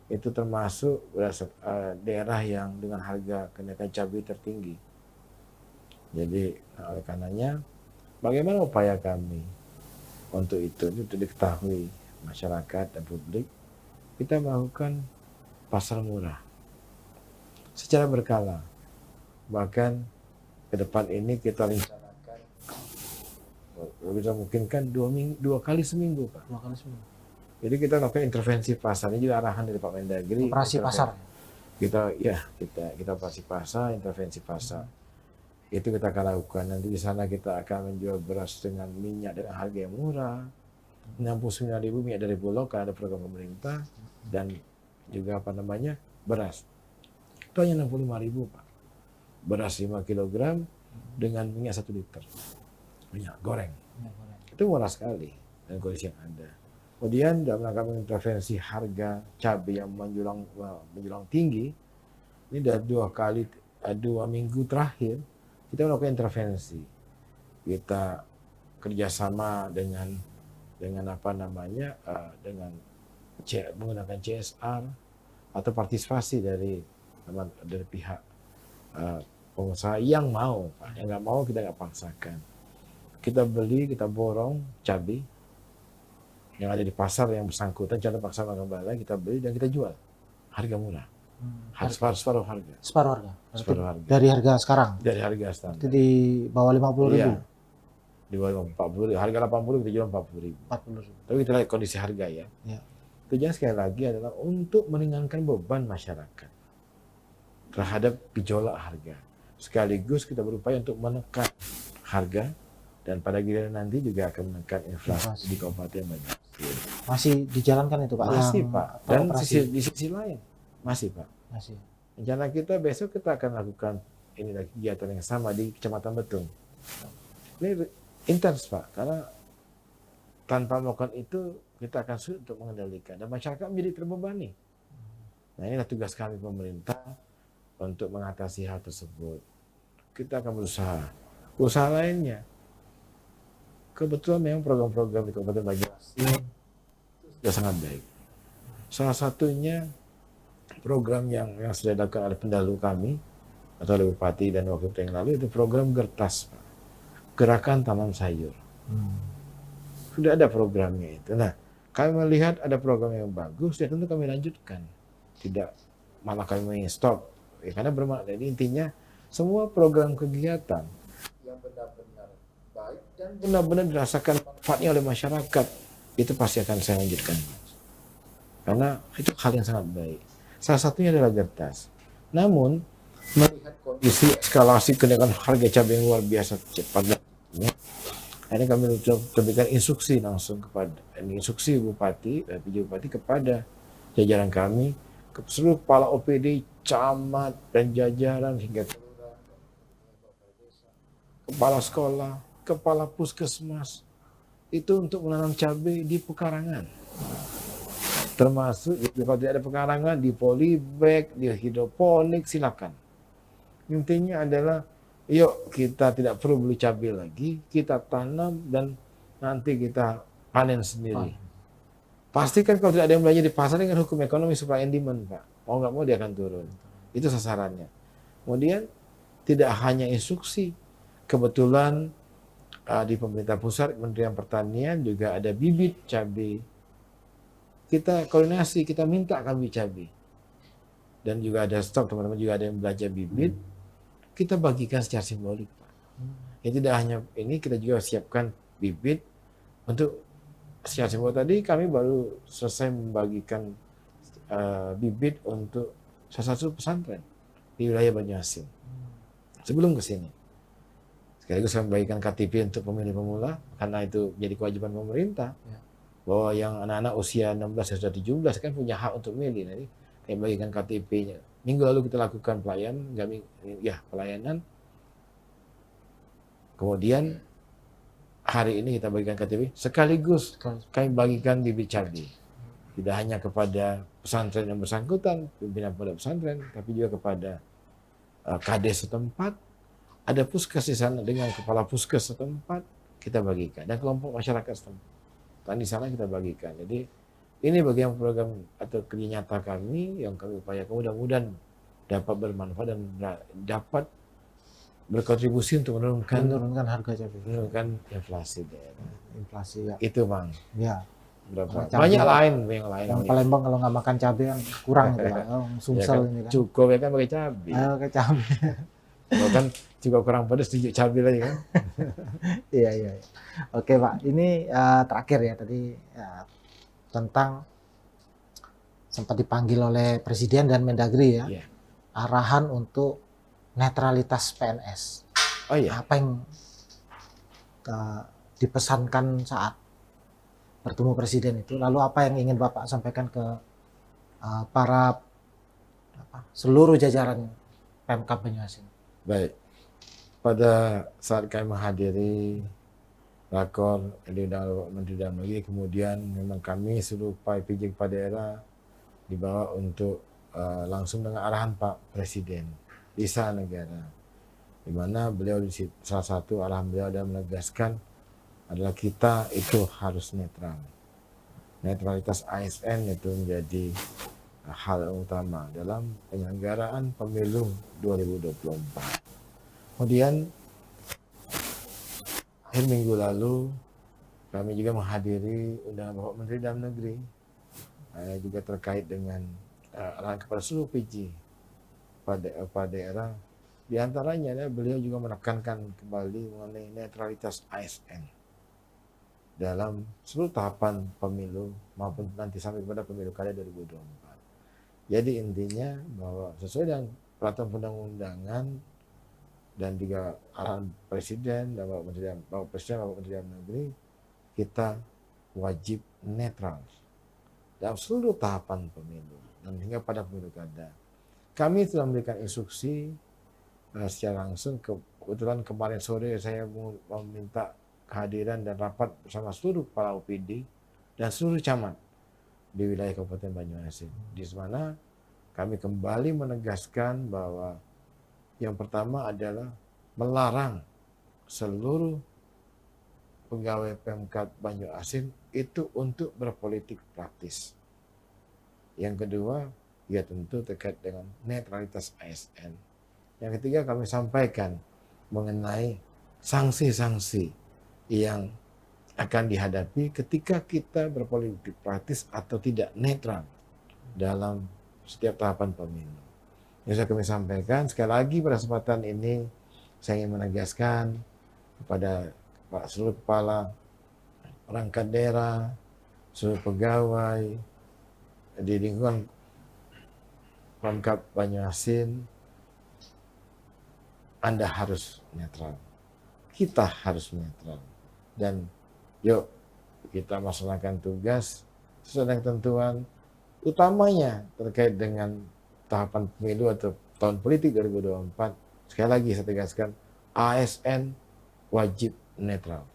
itu termasuk daerah yang dengan harga kenaikan cabai tertinggi. Jadi oleh karenanya, bagaimana upaya kami untuk itu diketahui masyarakat dan publik, kita melakukan pasar murah secara berkala. Bahkan ke depan ini kita rencanakan bisa memungkinkan 2 kali seminggu Pak. 2 kali seminggu. Jadi kita lakukan intervensi pasar, ini juga arahan dari Pak Mendagri. Operasi pasar. Kita operasi pasar, intervensi pasar. Itu kita akan lakukan. Nanti di sana kita akan menjual beras dengan minyak dengan harga yang murah. 69.000 minyak dari Bulog, karena ada program pemerintah, dan juga beras. Itu hanya 65.000 Pak. Beras 5 kg dengan minyak 1 liter. Minyak goreng. Itu murah sekali dengan kondisi yang ada. Kemudian dalam rangka mengintervensi harga cabai yang menjulang tinggi, ini sudah 2 minggu terakhir kita melakukan intervensi. Kita kerjasama dengan menggunakan CSR atau partisipasi dari pihak pengusaha yang mau, Pak. Yang nggak mau kita nggak paksakan. Kita beli, kita borong cabai yang ada di pasar yang bersangkutan, contoh Paksa Mangambala, kita beli dan kita jual harga murah. Separuh harga. Separuh harga. Dari harga sekarang. Dari harga standar. Itu di bawah 50.000. Iya. Di bawah 40.000. Harga 80 kita jual 40.000. 40.000. Tapi kita lihat kondisi harga ya. Ya. Tujuan sekali lagi adalah untuk meringankan beban masyarakat terhadap gejolak harga. Sekaligus kita berupaya untuk menekan harga, dan pada giliran nanti juga akan menekan inflasi di Kabupaten Banjarmasin. Masih dijalankan itu Pak? Masih Pak. Dan di sisi lain masih Pak. Masih. Rencana kita besok kita akan lakukan kegiatan yang sama di Kecamatan Betung. Ini intens Pak, karena tanpa melakukan itu kita akan sulit untuk mengendalikan dan masyarakat menjadi terbebani. Nah inilah tugas kami pemerintah untuk mengatasi hal tersebut. Kita akan berusaha. Usaha lainnya, kebetulan memang program-program di Kabupaten Banjarmasin sudah sangat baik. Salah satunya program yang sudah dilakukan oleh pendahulu kami atau oleh Bupati dan Wakil Bupati yang lalu, itu program Gertas, Pak. Gerakan Tanam Sayur. Sudah ada programnya itu. Nah, kami melihat ada program yang bagus, ya tentu kami lanjutkan. Tidak malah kami stop Ya, karena bermakna jadi intinya semua program kegiatan yang benar-benar baik dan benar-benar dirasakan manfaatnya oleh masyarakat itu pasti akan saya lanjutkan. Karena itu hal yang sangat baik. Salah satunya adalah Gertas. Namun melihat kondisi eskalasi kenaikan harga cabai yang luar biasa cepat, akhirnya kami terbitkan instruksi langsung kepada instruksi Bupati, PJ Bupati kepada jajaran kami, ke seluruh kepala OPD, camat dan jajaran hingga kelurahan, kepala sekolah, kepala puskesmas itu untuk menanam cabai di pekarangan. Termasuk kalau tidak ada pekarangan di polybag, di hidroponik, silakan. Intinya adalah yuk kita tidak perlu beli cabai lagi, kita tanam dan nanti kita panen sendiri. Pastikan kalau tidak ada yang belanja di pasar dengan hukum ekonomi supply and demand, Pak. Mau nggak mau dia akan turun. Itu sasarannya. Kemudian tidak hanya instruksi, kebetulan di pemerintah pusat, Kementerian Pertanian juga ada bibit cabai. Kita koordinasi, kita minta kami cabai. Dan juga ada stok, teman-teman juga ada yang belanja bibit. Kita bagikan secara simbolik, Pak. Ya tidak hanya ini, kita juga siapkan bibit untuk secara simbolik. Tadi kami baru selesai membagikan bibit untuk salah satu pesantren di wilayah Banyuasin. Sebelum ke sini. Sekaligus kami bagikan KTP untuk pemilih pemula, karena itu jadi kewajiban pemerintah. Ya. Bahwa yang anak-anak usia 16 dan 17 kan punya hak untuk milih. Nanti kami bagikan KTP-nya. Minggu lalu kita lakukan pelayanan. Kemudian hari ini kita bagikan KTP, sekaligus kami bagikan bibit cabai. Tidak hanya kepada pesantren yang bersangkutan, pimpinan pondok pesantren, tapi juga kepada kades setempat, ada puskes di sana dengan kepala puskes setempat, kita bagikan. Dan kelompok masyarakat setempat. Dan di sana kita bagikan. Jadi ini bagian program atau kerja nyata kami yang kami upayakan mudah-mudahan dapat bermanfaat dan dapat berkontribusi untuk menurunkan harga cabai, menurunkan inflasi daerah. inflasi ya. Itu Bang. Ya. Berapa? Cabai. Banyak lain yang lain. Yang Palembang kalau nggak makan cabai kan kurang itu Pak. Oh, Ya Sumsel kan, ini kan. cukup ya kan pakai cabai. Ayo ke cabai. Kalau kan juga kurang pedas tunjuk cabai lagi kan. Iya, iya. Oke Pak, ini terakhir ya tadi tentang sempat dipanggil oleh Presiden dan Mendagri ya, Iya. arahan untuk netralitas PNS. Oh iya. Apa yang dipesankan saat bertemu Presiden itu, lalu apa yang ingin Bapak sampaikan ke para seluruh jajaran Pemkab Banyuasin? Baik. Pada saat kami menghadiri rakor di Menteri Dalam Negeri, kemudian memang kami seluruh PJ kepala daerah dibawa untuk langsung dengan arahan Pak Presiden di Istana Negara, di mana beliau di situ, salah satu arahan beliau adalah menegaskan adalah kita itu harus netral. Netralitas ASN itu menjadi hal yang utama dalam penyelenggaraan pemilu 2024. Kemudian akhir minggu lalu kami juga menghadiri undangan Bapak Menteri Dalam Negeri juga terkait dengan arahan kepada seluruh PJ pada daerah. Di antaranya beliau juga menekankan kembali mengenai netralitas ASN dalam seluruh tahapan pemilu maupun nanti sampai kepada pemilu kada 2024. Jadi intinya bahwa sesuai dengan peraturan perundang-undangan dan juga arahan Presiden dan Bapak Presiden Bapak Menteri Dalam Negeri, kita wajib netral dalam seluruh tahapan pemilu dan hingga pada pemilu kada. Kami telah memberikan instruksi secara langsung. Kebetulan kemarin sore saya meminta kehadiran dan rapat bersama seluruh kepala OPD dan seluruh camat di wilayah Kabupaten Banyuasin, di mana kami kembali menegaskan bahwa yang pertama adalah melarang seluruh pegawai Pemkab Banyuasin itu untuk berpolitik praktis. Yang kedua, ya tentu terkait dengan netralitas ASN. Yang ketiga, kami sampaikan mengenai sanksi-sanksi yang akan dihadapi ketika kita berpolitik praktis atau tidak netral dalam setiap tahapan pemilu. Yang sudah kami sampaikan, sekali lagi pada kesempatan ini saya ingin menegaskan kepada seluruh kepala perangkat daerah, seluruh pegawai di lingkungan Pemkab Banyuasin, Anda harus netral. Kita harus netral. Dan yuk kita melaksanakan tugas sesuai dengan ketentuan, utamanya terkait dengan tahapan pemilu atau tahun politik 2024. Sekali lagi saya tegaskan, ASN wajib netral.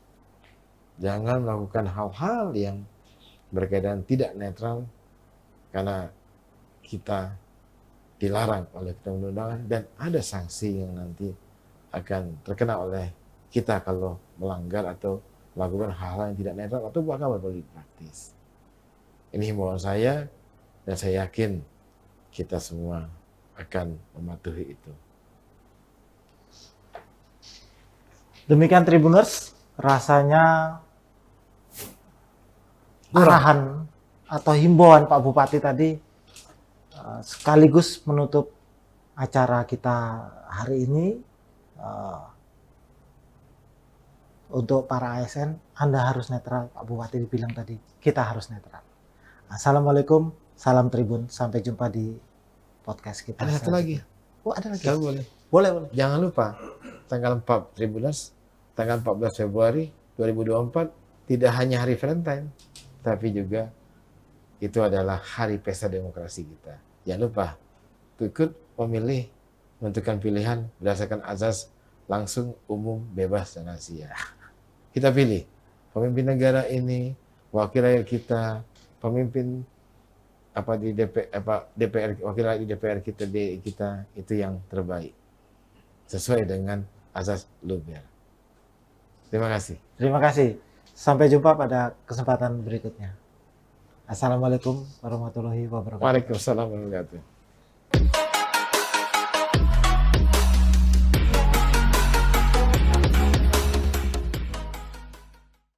Jangan melakukan hal-hal yang berkaitan tidak netral, karena kita dilarang oleh undang-undangan dan ada sanksi yang nanti akan terkena oleh kita kalau melanggar atau melakukan hal-hal yang tidak netral atau bahkan berpolitik praktis. Ini himbauan saya dan saya yakin kita semua akan mematuhi itu. Demikian Tribuners, rasanya arahan atau himbauan Pak Bupati tadi sekaligus menutup acara kita hari ini. Untuk para ASN, Anda harus netral. Pak Bupati bilang tadi, kita harus netral. Assalamualaikum, salam Tribun. Sampai jumpa di podcast kita. Ada satu lagi. Oh, ada lagi. Kalau boleh. Boleh. Jangan lupa tanggal 4 Tribuners, tanggal 14 Februari 2024 tidak hanya hari Valentine, tapi juga itu adalah hari pesta demokrasi kita. Jangan lupa ikut memilih, menentukan pilihan berdasarkan azas langsung, umum, bebas, dan rahasia. Kita pilih pemimpin negara ini, wakil rakyat kita, pemimpin di DPR, wakil rakyat di DPR kita, itu yang terbaik sesuai dengan azas luber. Terima kasih. Terima kasih. Sampai jumpa pada kesempatan berikutnya. Assalamualaikum warahmatullahi wabarakatuh. Waalaikumsalam warahmatullahi wabarakatuh.